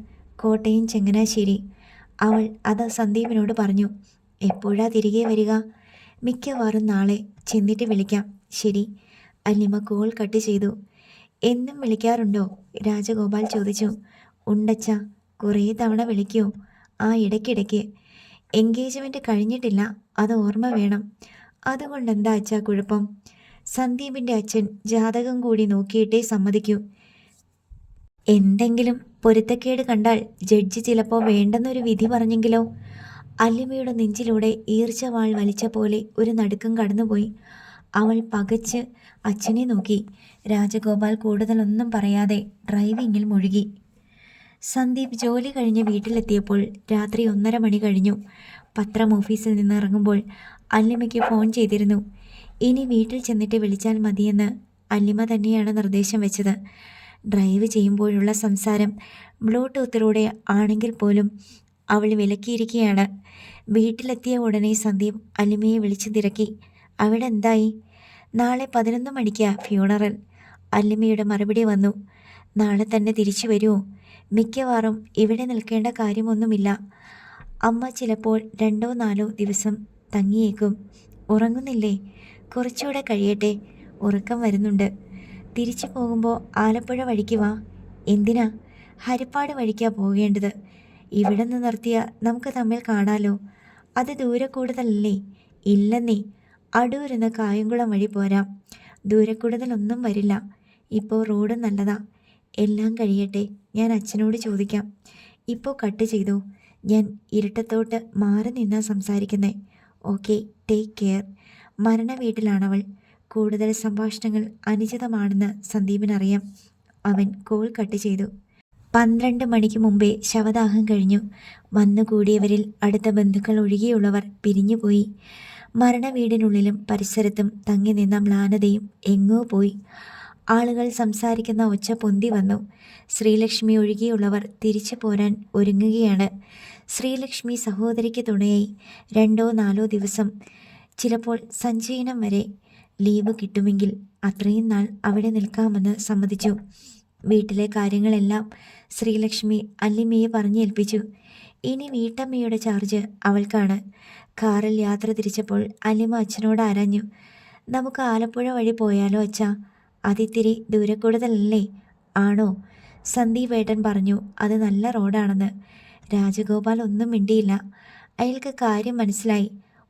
കോട്ടയം ചങ്ങനാശ്ശേരി. അവൾ അത് സന്ദീപിനോട് പറഞ്ഞു. എപ്പോഴാ തിരികെ വരിക? മിക്കവാറും നാളെ. ചെന്നിട്ട് വിളിക്കാം. ശരി. അല്ലിമ കോൾ കട്ട് ചെയ്തു. എന്നും വിളിക്കാറുണ്ടോ? രാജഗോപാൽ ചോദിച്ചു. ഉണ്ടച്ച, കുറേ തവണ വിളിക്കൂ. ആ, ഇടയ്ക്കിടയ്ക്ക്. എൻഗേജ്മെൻറ്റ് കഴിഞ്ഞിട്ടില്ല, അത് ഓർമ്മ വേണം. അതുകൊണ്ടെന്താ അച്ഛാ കുഴപ്പം? സന്ദീപിൻ്റെ അച്ഛൻ ജാതകം കൂടി നോക്കിയിട്ടേ സമ്മതിക്കൂ. എന്തെങ്കിലും പൊരുത്തക്കേട് കണ്ടാൽ ജഡ്ജി ചിലപ്പോൾ വേണ്ടെന്നൊരു വിധി പറഞ്ഞെങ്കിലോ? അല്ലിമയുടെ നെഞ്ചിലൂടെ ഈർച്ചവാൾ വലിച്ച പോലെ ഒരു നടുക്കം കടന്നുപോയി. അവൾ പകച്ച് അച്ഛനെ നോക്കി. രാജഗോപാൽ കൂടുതലൊന്നും പറയാതെ ഡ്രൈവിങ്ങിൽ മുഴുകി. സന്ദീപ് ജോലി കഴിഞ്ഞ് വീട്ടിലെത്തിയപ്പോൾ രാത്രി 1:30 മണി കഴിഞ്ഞു. പത്രം ഓഫീസിൽ നിന്ന് ഇറങ്ങുമ്പോൾ അല്ലിമയ്ക്ക് ഫോൺ ചെയ്തിരുന്നു. ഇനി വീട്ടിൽ ചെന്നിട്ട് വിളിച്ചാൽ മതിയെന്ന് അല്ലിമ തന്നെയാണ് നിർദ്ദേശം വെച്ചത്. ഡ്രൈവ് ചെയ്യുമ്പോഴുള്ള സംസാരം ബ്ലൂടൂത്തിലൂടെ ആണെങ്കിൽ പോലും അവൾ വിലക്കിയിരിക്കുകയാണ്. വീട്ടിലെത്തിയ ഉടനെ സന്ദീപ് അല്ലിമയെ വിളിച്ചു തിരക്കി. അവിടെ എന്തായി? നാളെ 11 മണിക്കാ ഫ്യൂണറൽ. അല്ലിമയുടെ മറുപടി വന്നു. നാളെ തന്നെ തിരിച്ചു വരുമോ? മിക്കവാറും ഇവിടെ നിൽക്കേണ്ട കാര്യമൊന്നുമില്ല. അമ്മ ചിലപ്പോൾ 2-4 ദിവസം തങ്ങിയേക്കും. ഉറങ്ങുന്നില്ലേ? കുറച്ചുകൂടെ കഴിയട്ടെ, ഉറക്കം വരുന്നുണ്ട്. തിരിച്ചു പോകുമ്പോൾ ആലപ്പുഴ വഴിക്ക് വാ. എന്തിനാ? ഹരിപ്പാട് വഴിക്കാ പോകേണ്ടത്. ഇവിടെ നിന്ന് നിർത്തിയാൽ നമുക്ക് തമ്മിൽ കാണാലോ. അത് ദൂരെ കൂടുതലല്ലേ? ഇല്ലെന്നേ, അടൂരിന്ന് കായംകുളം വഴി പോരാം. ദൂരെ കൂടുതലൊന്നും വരില്ല. ഇപ്പോൾ റോഡ് നല്ലതാ. എല്ലാം കഴിയട്ടെ, ഞാൻ അച്ഛനോട് ചോദിക്കാം. ഇപ്പോൾ കട്ട് ചെയ്തോ. ഞാൻ ഇരുട്ടത്തോട്ട് മാറി നിന്നാ സംസാരിക്കുന്നേ. Okay, take care. മരണ വീട്ടിലാണവൾ. കൂടുതൽ സംഭാഷണങ്ങൾ അനുചിതമാണെന്ന് സന്ദീപിനറിയാം. അവൻ കോൾ കട്ട് ചെയ്തു. 12 മണിക്ക് മുമ്പേ ശവദാഹം കഴിഞ്ഞു. വന്നുകൂടിയവരിൽ അടുത്ത ബന്ധുക്കൾ ഒഴികെയുള്ളവർ പിരിഞ്ഞുപോയി. മരണ വീടിനുള്ളിലും പരിസരത്തും തങ്ങി നിന്ന മ്ലാനതയും എങ്ങോ പോയി. ആളുകൾ സംസാരിക്കുന്ന ഒച്ച പൊന്തി വന്നു. ശ്രീലക്ഷ്മി ഒഴികെയുള്ളവർ തിരിച്ചു പോരാൻ ഒരുങ്ങുകയാണ്. ശ്രീലക്ഷ്മി സഹോദരിക്ക് തുണയായി 2-4 ദിവസം, ചിലപ്പോൾ സഞ്ചയനം വരെ ലീവ് കിട്ടുമെങ്കിൽ അത്രയും നാൾ അവിടെ നിൽക്കാമെന്ന് സമ്മതിച്ചു. വീട്ടിലെ കാര്യങ്ങളെല്ലാം ശ്രീലക്ഷ്മി അല്ലിമയെ പറഞ്ഞേൽപ്പിച്ചു. ഇനി വീട്ടമ്മയുടെ ചാർജ് അവൾക്കാണ്. കാറിൽ യാത്ര തിരിച്ചപ്പോൾ അല്ലിമ അച്ഛനോട് ആരാഞ്ഞു. നമുക്ക് ആലപ്പുഴ വഴി പോയാലോ അച്ഛാ? അതിത്തിരി ദൂരെ കൂടുതലല്ലേ? ആണോ? സന്ദീപ് ഏട്ടൻ പറഞ്ഞു അത് നല്ല റോഡാണെന്ന്. രാജഗോപാൽ ഒന്നും മിണ്ടിയില്ല. അയാൾക്ക് കാര്യം മനസ്സിലായി.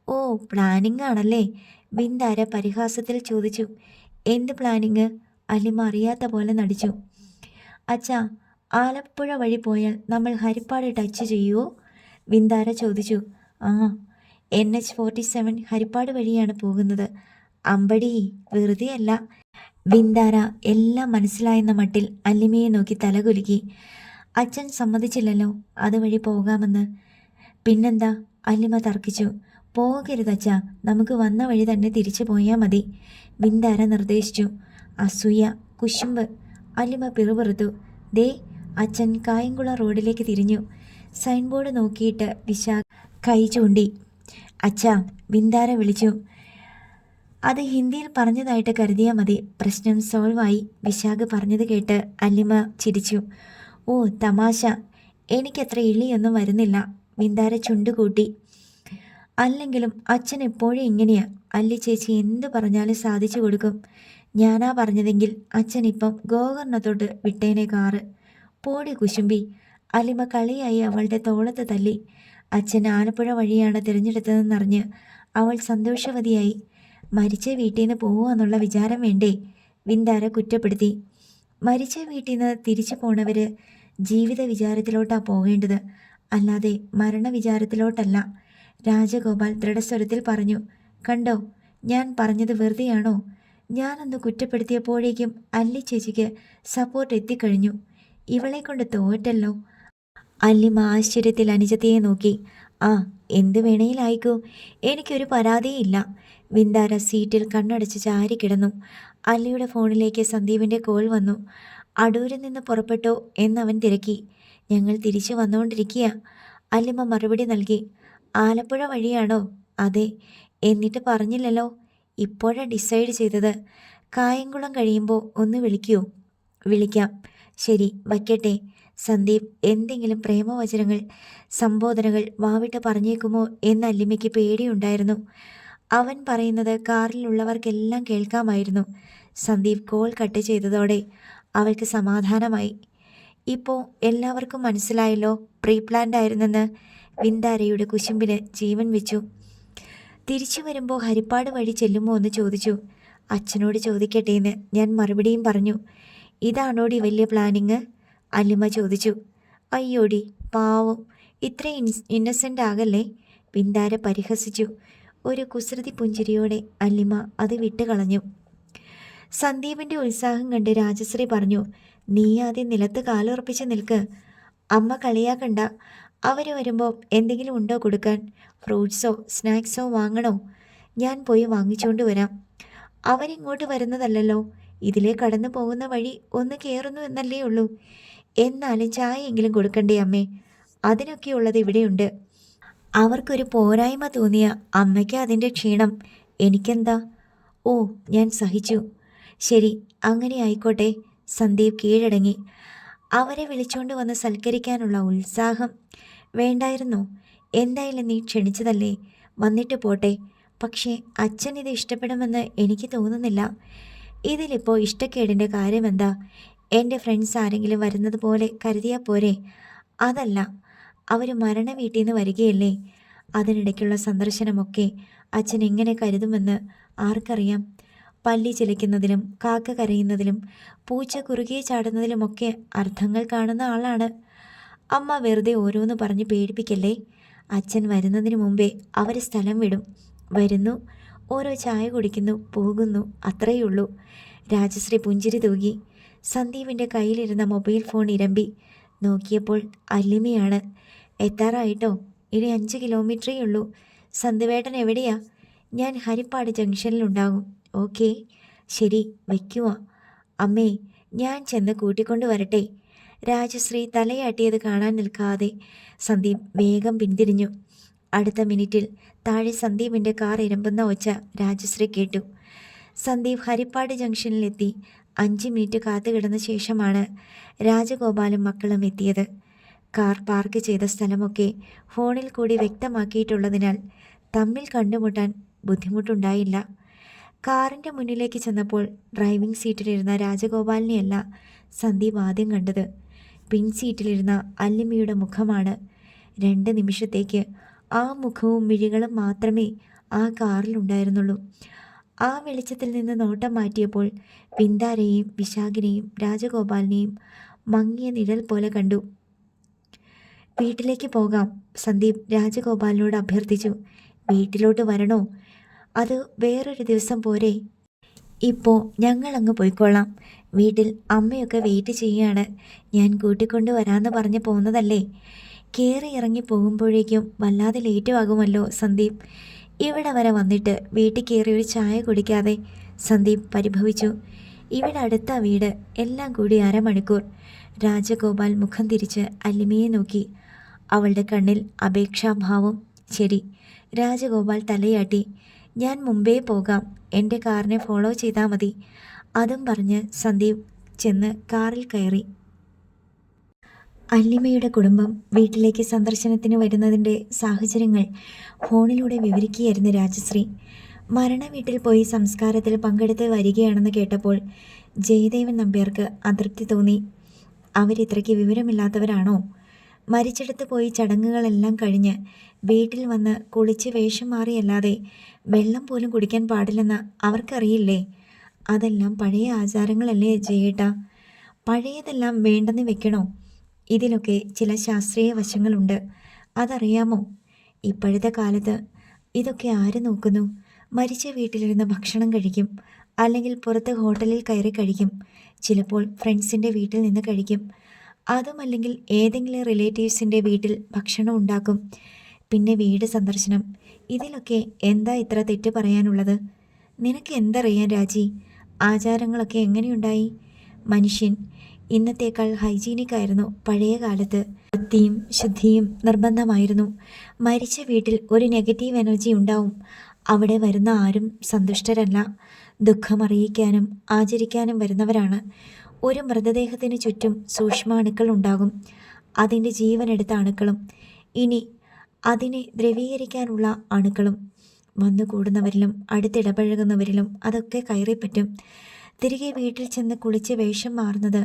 ഓ, പ്ലാനിങ് ആണല്ലേ? ബിന്ദാര പരിഹാസത്തിൽ ചോദിച്ചു. എന്ത് പ്ലാനിങ്? അല്ലിമ അറിയാത്ത പോലെ നടിച്ചു. അച്ഛാ, ആലപ്പുഴ വഴി പോയാൽ നമ്മൾ ഹരിപ്പാട് ടച്ച് ചെയ്യുമോ? ബിന്ദാര ചോദിച്ചു. ആ, NH-47 ഹരിപ്പാട് വഴിയാണ് പോകുന്നത്. അമ്പടി, വെറുതെയല്ല. ബിന്ദാര എല്ലാം മനസ്സിലായെന്ന മട്ടിൽ അല്ലിമയെ നോക്കി തലകുലുക്കി. അച്ഛൻ സമ്മതിച്ചില്ലല്ലോ അതുവഴി പോകാമെന്ന്. പിന്നെന്താ? അല്ലിമ തർക്കിച്ചു. പോകരുതച്ഛാ, നമുക്ക് വന്ന വഴി തന്നെ തിരിച്ചു പോയാൽ മതി, ബിന്ദാര നിർദ്ദേശിച്ചു. അസൂയ, കുശുമ്പ്. അല്ലിമ പിറുപിറുത്തു. ദേ, അച്ഛൻ കായംകുളം റോഡിലേക്ക് തിരിഞ്ഞു. സൈൻ ബോർഡ് നോക്കിയിട്ട് വിശാഖ കൈ ചൂണ്ടി. അച്ഛാ, ബിന്ദാര വിളിച്ചു. അത് ഹിന്ദിയിൽ പറഞ്ഞതായിട്ട് കരുതിയാൽ മതി. പ്രശ്നം സോൾവായി. വിശാഖ് പറഞ്ഞത് കേട്ട് അല്ലിമ ചിരിച്ചു. ഓ, തമാശ. എനിക്കത്ര ഇളിയൊന്നും വരുന്നില്ല. ബിന്ദാര ചുണ്ടുകൂട്ടി. അല്ലെങ്കിലും അച്ഛൻ എപ്പോഴും ഇങ്ങനെയാ. അല്ലി ചേച്ചി എന്ത് പറഞ്ഞാലും സാധിച്ചു കൊടുക്കും. ഞാനാ പറഞ്ഞതെങ്കിൽ അച്ഛൻ ഇപ്പം ഗോകർണത്തോട്ട് വിട്ടേനെ കാറ്. പോടി കുശുമ്പി. അല്ലിമ കളിയായി അവളുടെ തോളത്ത് തല്ലി. അച്ഛൻ ആലപ്പുഴ വഴിയാണ് തിരഞ്ഞെടുത്തതെന്നറിഞ്ഞ് അവൾ സന്തോഷവതിയായി. മരിച്ച വീട്ടിൽ നിന്ന് പോവുകയെന്നുള്ള വിചാരം വേണ്ടേ? ബിന്ദാര കുറ്റപ്പെടുത്തി. മരിച്ച വീട്ടിൽ നിന്ന് തിരിച്ചു പോണവർ ജീവിത വിചാരത്തിലോട്ടാണ് പോകേണ്ടത്, അല്ലാതെ മരണവിചാരത്തിലോട്ടല്ല. രാജഗോപാൽ ദൃഢസ്വരത്തിൽ പറഞ്ഞു. കണ്ടോ, ഞാൻ പറഞ്ഞത് വെറുതെയാണോ? ഞാനൊന്ന് കുറ്റപ്പെടുത്തിയപ്പോഴേക്കും അല്ലി ചേച്ചിക്ക് സപ്പോർട്ട് എത്തിക്കഴിഞ്ഞു. ഇവളെ കൊണ്ട് തോറ്റല്ലോ. അല്ലിമ ആശ്ചര്യത്തിൽ അനുജത്തിയെ നോക്കി. ആ, എന്ത് വേണേലായിക്കോ, എനിക്കൊരു പരാതിയില്ല. ബിന്ദാര സീറ്റിൽ കണ്ണടച്ച് ചാരിക്കിടന്നു. അല്ലിയുടെ ഫോണിലേക്ക് സന്ദീപിൻ്റെ കോൾ വന്നു. അടൂരിൽ നിന്ന് പുറപ്പെട്ടോ എന്നവൻ തിരക്കി. ഞങ്ങൾ തിരിച്ചു വന്നുകൊണ്ടിരിക്കുക, അല്ലിമ മറുപടി നൽകി. ആലപ്പുഴ വഴിയാണോ? അതെ. എന്നിട്ട് പറഞ്ഞില്ലല്ലോ. ഇപ്പോഴാണ് ഡിസൈഡ് ചെയ്തത്. കായംകുളം കഴിയുമ്പോൾ ഒന്ന് വിളിക്കൂ? വിളിക്കാം. ശരി, വയ്ക്കട്ടെ. സന്ദീപ് എന്തെങ്കിലും പ്രേമവചനങ്ങൾ, സംബോധനകൾ വാവിട്ട് പറഞ്ഞേക്കുമോ എന്ന് അല്ലിമയ്ക്ക് പേടിയുണ്ടായിരുന്നു. അവൻ പറയുന്നത് കാറിലുള്ളവർക്കെല്ലാം കേൾക്കാമായിരുന്നു. സന്ദീപ് കോൾ കട്ട് ചെയ്തതോടെ അവൾക്ക് സമാധാനമായി. ഇപ്പോൾ എല്ലാവർക്കും മനസ്സിലായല്ലോ പ്രീ പ്ലാൻഡ് ആയിരുന്നെന്ന്. ബിന്ദാരയുടെ കുശുമ്പിന് ജീവൻ വെച്ചു. തിരിച്ചു വരുമ്പോൾ ഹരിപ്പാട് വഴി ചെല്ലുമോ എന്ന് ചോദിച്ചു. അച്ഛനോട് ചോദിക്കട്ടേന്ന് ഞാൻ മറുപടിയും പറഞ്ഞു. ഇതാണോടി വലിയ പ്ലാനിങ്? അല്ലിമ ചോദിച്ചു. അയ്യോടി പാവം, ഇത്രയും ഇന്നസെൻ്റ് ആകല്ലേ, ബിന്ദാര പരിഹസിച്ചു. ഒരു കുസൃതി പുഞ്ചിരിയോടെ അല്ലിമ അത് വിട്ടുകളഞ്ഞു. സന്ദീപിൻ്റെ ഉത്സാഹം കണ്ട് രാജശ്രീ പറഞ്ഞു. നീ ആദ്യം നിലത്ത് കാലുറപ്പിച്ച് നിൽക്ക്. അമ്മ കളിയാക്കണ്ട. അവർ വരുമ്പോൾ എന്തെങ്കിലും ഉണ്ടോ കൊടുക്കാൻ? ഫ്രൂട്ട്സോ സ്നാക്സോ വാങ്ങണോ? ഞാൻ പോയി വാങ്ങിച്ചുകൊണ്ട് വരാം. അവരിങ്ങോട്ട് വരുന്നതല്ലല്ലോ, ഇതിലേ കടന്നു പോകുന്ന വഴി ഒന്ന് കയറുന്നു എന്നല്ലേ ഉള്ളൂ. എന്നാലും ചായയെങ്കിലും കൊടുക്കണ്ടേ അമ്മേ? അതിനൊക്കെയുള്ളത് ഇവിടെയുണ്ട്. അവർക്കൊരു പോരായ്മ തോന്നിയ അമ്മയ്ക്ക് അതിൻ്റെ ക്ഷീണം. എനിക്കെന്താ? ഓ, ഞാൻ സഹിച്ചു. ശരി, അങ്ങനെ ആയിക്കോട്ടെ. സന്ദീപ് കീഴടങ്ങി. അവരെ വിളിച്ചുകൊണ്ട് വന്ന് സൽക്കരിക്കാനുള്ള ഉത്സാഹം വേണ്ടായിരുന്നോ? എന്തായാലും നീ ക്ഷണിച്ചതല്ലേ, വന്നിട്ട് പോട്ടെ. പക്ഷേ അച്ഛൻ ഇത് ഇഷ്ടപ്പെടുമെന്ന് എനിക്ക് തോന്നുന്നില്ല. ഇതിലിപ്പോൾ ഇഷ്ടക്കേടിൻ്റെ കാര്യമെന്താ? എൻ്റെ ഫ്രണ്ട്സ് ആരെങ്കിലും വരുന്നത് പോലെ കരുതിയാൽ പോരെ? അതല്ല, അവർ മരണ വീട്ടിൽ നിന്ന് വരികയല്ലേ. അതിനിടയ്ക്കുള്ള സന്ദർശനമൊക്കെ അച്ഛൻ എങ്ങനെ കരുതുമെന്ന് ആർക്കറിയാം? പല്ലി ചിലയ്ക്കുന്നതിലും കാക്ക കരയുന്നതിലും പൂച്ച കുറുകെ ചാടുന്നതിലുമൊക്കെ അർത്ഥങ്ങൾ കാണുന്ന ആളാണ്. അമ്മ വെറുതെ ഓരോന്ന് പറഞ്ഞ് പേടിപ്പിക്കല്ലേ. അച്ഛൻ വരുന്നതിന് മുമ്പേ അവർ സ്ഥലം വിടും. വരുന്നു, ഓരോ ചായ കുടിക്കുന്നു, പോകുന്നു, അത്രയുള്ളൂ. രാജശ്രീ പുഞ്ചിരി തൂകി. സന്ദീപിൻ്റെ കയ്യിലിരുന്ന മൊബൈൽ ഫോൺ ഇരമ്പി. നോക്കിയപ്പോൾ അല്ലിമയാണ്. എത്താറായിട്ടോ? ഇനി 5 കിലോമീറ്ററേ ഉള്ളൂ. സന്ദീപേട്ടൻ എവിടെയാ? ഞാൻ ഹരിപ്പാട് ജംഗ്ഷനിലുണ്ടാകും. ഓക്കേ, ശരി, വയ്ക്കുക. അമ്മേ, ഞാൻ ചെന്ന് കൂട്ടിക്കൊണ്ട് വരട്ടെ? രാജശ്രീ തലയാട്ടിയത് കാണാൻ നിൽക്കാതെ സന്ദീപ് വേഗം പിന്തിരിഞ്ഞു. അടുത്ത മിനിറ്റിൽ താഴെ സന്ദീപിൻ്റെ കാർ ഇരമ്പുന്ന ഒച്ച രാജശ്രീ കേട്ടു. സന്ദീപ് ഹരിപ്പാട് ജംഗ്ഷനിലെത്തി. 5 മിനിറ്റ് കാത്തുകിടന്ന ശേഷമാണ് രാജഗോപാലും മക്കളും എത്തിയത്. കാർ പാർക്ക് ചെയ്ത സ്ഥലമൊക്കെ ഫോണിൽ കൂടി വ്യക്തമാക്കിയിട്ടുള്ളതിനാൽ തമ്മിൽ കണ്ടുമുട്ടാൻ ബുദ്ധിമുട്ടുണ്ടായില്ല. കാറിൻ്റെ മുന്നിലേക്ക് ചെന്നപ്പോൾ ഡ്രൈവിംഗ് സീറ്റിലിരുന്ന രാജഗോപാലിനെയല്ല സന്ദീപ് ആദ്യം കണ്ടത്. പിൻസീറ്റിലിരുന്ന അല്ലിമയുടെ മുഖമാണ്. 2 നിമിഷത്തേക്ക് ആ മുഖവും മിഴികളും മാത്രമേ ആ കാറിലുണ്ടായിരുന്നുള്ളൂ. ആ വെളിച്ചത്തിൽ നിന്ന് നോട്ടം മാറ്റിയപ്പോൾ പിന്താരയെയും വിശാഖിനെയും രാജഗോപാലിനെയും മങ്ങിയ നിഴൽ പോലെ കണ്ടു. വീട്ടിലേക്ക് പോകാം, സന്ദീപ് രാജഗോപാലിനോട് അഭ്യർത്ഥിച്ചു. വീട്ടിലോട്ട് വരണോ? അത് വേറൊരു ദിവസം പോരെ? ഇപ്പോൾ ഞങ്ങളങ്ങ് പോയിക്കൊള്ളാം. വീട്ടിൽ അമ്മയൊക്കെ വെയിറ്റ് ചെയ്യുകയാണ്. ഞാൻ കൂട്ടിക്കൊണ്ട് വരാമെന്ന് പറഞ്ഞ് പോകുന്നതല്ലേ. കയറി ഇറങ്ങി പോകുമ്പോഴേക്കും വല്ലാതെ ലേറ്റും ആകുമല്ലോ സന്ദീപ്. ഇവിടെ വരെ വന്നിട്ട് വീട്ടിൽ കയറി ഒരു ചായ കുടിക്കാതെ? സന്ദീപ് പരിഭവിച്ചു. ഇവിടെ അടുത്ത വീട്, എല്ലാം കൂടി 1/2 മണിക്കൂർ. രാജഗോപാൽ മുഖം തിരിച്ച് അല്ലിമയെ നോക്കി. അവളുടെ കണ്ണിൽ അപേക്ഷാഭാവം. ശരി, രാജഗോപാൽ തലയാട്ടി. ഞാൻ മുമ്പേ പോകാം, എൻ്റെ കാറിനെ ഫോളോ ചെയ്താൽ മതി. അതും പറഞ്ഞ് സന്ദീപ് ചെന്ന് കാറിൽ കയറി. അല്ലിമയുടെ കുടുംബം വീട്ടിലേക്ക് സന്ദർശനത്തിന് വരുന്നതിൻ്റെ സാഹചര്യങ്ങൾ ഫോണിലൂടെ വിവരിക്കുകയായിരുന്നു രാജശ്രീ. മരണ വീട്ടിൽ പോയി സംസ്കാരത്തിൽ പങ്കെടുത്ത് വരികയാണെന്ന് കേട്ടപ്പോൾ ജയദേവൻ നമ്പ്യാർക്ക് അതൃപ്തി തോന്നി. അവരിത്രയ്ക്ക് വിവരമില്ലാത്തവരാണോ? മരിച്ചിടത്ത് പോയി ചടങ്ങുകളെല്ലാം കഴിഞ്ഞ് വീട്ടിൽ വന്ന് കുളിച്ച് വേഷം മാറിയല്ലാതെ വെള്ളം പോലും കുടിക്കാൻ പാടില്ലെന്ന് അവർക്കറിയില്ലേ? അതെല്ലാം പഴയ ആചാരങ്ങളല്ലേ ജയേട്ടാ. പഴയതെല്ലാം വേണ്ടെന്ന് വെക്കണോ? ഇതിലൊക്കെ ചില ശാസ്ത്രീയ വശങ്ങളുണ്ട്, അതറിയാമോ? ഇപ്പോഴത്തെ കാലത്ത് ഇതൊക്കെ ആര് നോക്കുന്നു? മരിച്ച വീട്ടിലിരുന്ന് ഭക്ഷണം കഴിക്കും, അല്ലെങ്കിൽ പുറത്ത് ഹോട്ടലിൽ കയറി കഴിക്കും, ചിലപ്പോൾ ഫ്രണ്ട്സിൻ്റെ വീട്ടിൽ നിന്ന് കഴിക്കും, അതുമല്ലെങ്കിൽ ഏതെങ്കിലും റിലേറ്റീവ്സിൻ്റെ വീട്ടിൽ ഭക്ഷണം ഉണ്ടാക്കും. പിന്നെ വീട് സന്ദർശനം. ഇതിലൊക്കെ എന്താ ഇത്ര തെറ്റ് പറയാനുള്ളത്? നിനക്ക് എന്തറിയാൻ രാജി? ആചാരങ്ങളൊക്കെ എങ്ങനെയുണ്ടായി? മനുഷ്യൻ ഇന്നത്തേക്കാൾ ഹൈജീനിക് ആയിരുന്നു പഴയ കാലത്ത്. വൃത്തിയും ശുദ്ധിയും നിർബന്ധമായിരുന്നു. മരിച്ച വീട്ടിൽ ഒരു നെഗറ്റീവ് എനർജി ഉണ്ടാവും. അവിടെ വരുന്ന ആരും സന്തുഷ്ടരല്ല. ദുഃഖമറിയിക്കാനും ആചരിക്കാനും വരുന്നവരാണ്. ഒരു മൃതദേഹത്തിന് ചുറ്റും സൂക്ഷ്മാണുക്കൾ ഉണ്ടാകും, അതിൻ്റെ ജീവനെടുത്ത അണുക്കളും. ഇനി അതിനെ ദ്രവീകരിക്കാനുള്ള അണുക്കളും. വന്നു കൂടുന്നവരിലും അടുത്തിടപഴകുന്നവരിലും അതൊക്കെ കയറിപ്പറ്റും. തിരികെ വീട്ടിൽ ചെന്ന് കുളിച്ച് വേഷം മാറുന്നത്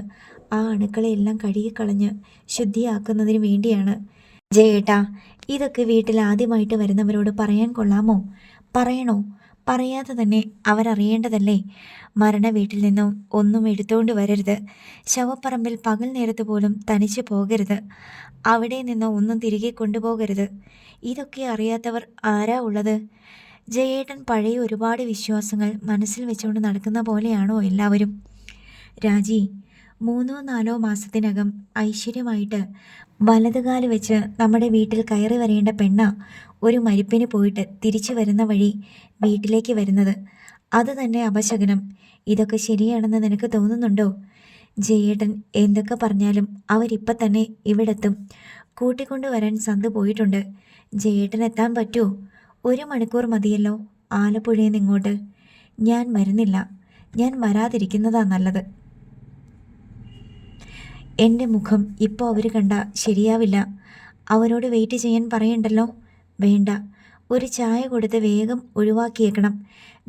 ആ അണുക്കളെയെല്ലാം കഴുകിക്കളഞ്ഞ് ശുദ്ധിയാക്കുന്നതിന് വേണ്ടിയാണ്. ജയേട്ടാ, ഇതൊക്കെ വീട്ടിൽ ആദ്യമായിട്ട് വരുന്നവരോട് പറയാൻ കൊള്ളാമോ? പറയണോ? പറയാതെ തന്നെ അവരറിയേണ്ടതല്ലേ? മരണ വീട്ടിൽ നിന്നും ഒന്നും എടുത്തുകൊണ്ട് വരരുത്. ശവപ്പറമ്പിൽ പകൽ നേരത്ത് പോലും തനിച്ച് പോകരുത്. അവിടെ നിന്ന് ഒന്നും തിരികെ കൊണ്ടുപോകരുത്. ഇതൊക്കെ അറിയാത്തവർ ആരാ ഉള്ളത്? ജയേട്ടൻ പഴയ ഒരുപാട് വിശ്വാസങ്ങൾ മനസ്സിൽ വെച്ചുകൊണ്ട് നടക്കുന്ന പോലെയാണോ എല്ലാവരും? രാജി, 3-4 മാസത്തിനകം ഐശ്വര്യമായിട്ട് വലതുകാല് വെച്ച് നമ്മുടെ വീട്ടിൽ കയറി വരേണ്ട പെണ്ണ ഒരു മരിപ്പിന് പോയിട്ട് തിരിച്ചു വരുന്ന വഴി വീട്ടിലേക്ക് വരുന്നത്. അത് തന്നെ അപശകുനം. ഇതൊക്കെ ശരിയാണെന്ന് നിനക്ക് തോന്നുന്നുണ്ടോ? ജയേട്ടൻ എന്തൊക്കെ പറഞ്ഞാലും അവരിപ്പം തന്നെ ഇവിടെത്തും. കൂട്ടിക്കൊണ്ടുവരാൻ സന്തു പോയിട്ടുണ്ട്. ജയേട്ടൻ എത്താൻ പറ്റുമോ? 1 മണിക്കൂർ മതിയല്ലോ ആലപ്പുഴയിൽ നിന്ന് ഇങ്ങോട്ട്. ഞാൻ വരുന്നില്ല. ഞാൻ വരാതിരിക്കുന്നതാ നല്ലത്. എൻ്റെ മുഖം ഇപ്പോൾ അവർ കണ്ട ശരിയാവില്ല. അവരോട് വെയിറ്റ് ചെയ്യാൻ പറയണ്ടല്ലോ. വേണ്ട, ഒരു ചായ കൊടുത്ത് വേഗം ഒഴിവാക്കിയേക്കണം.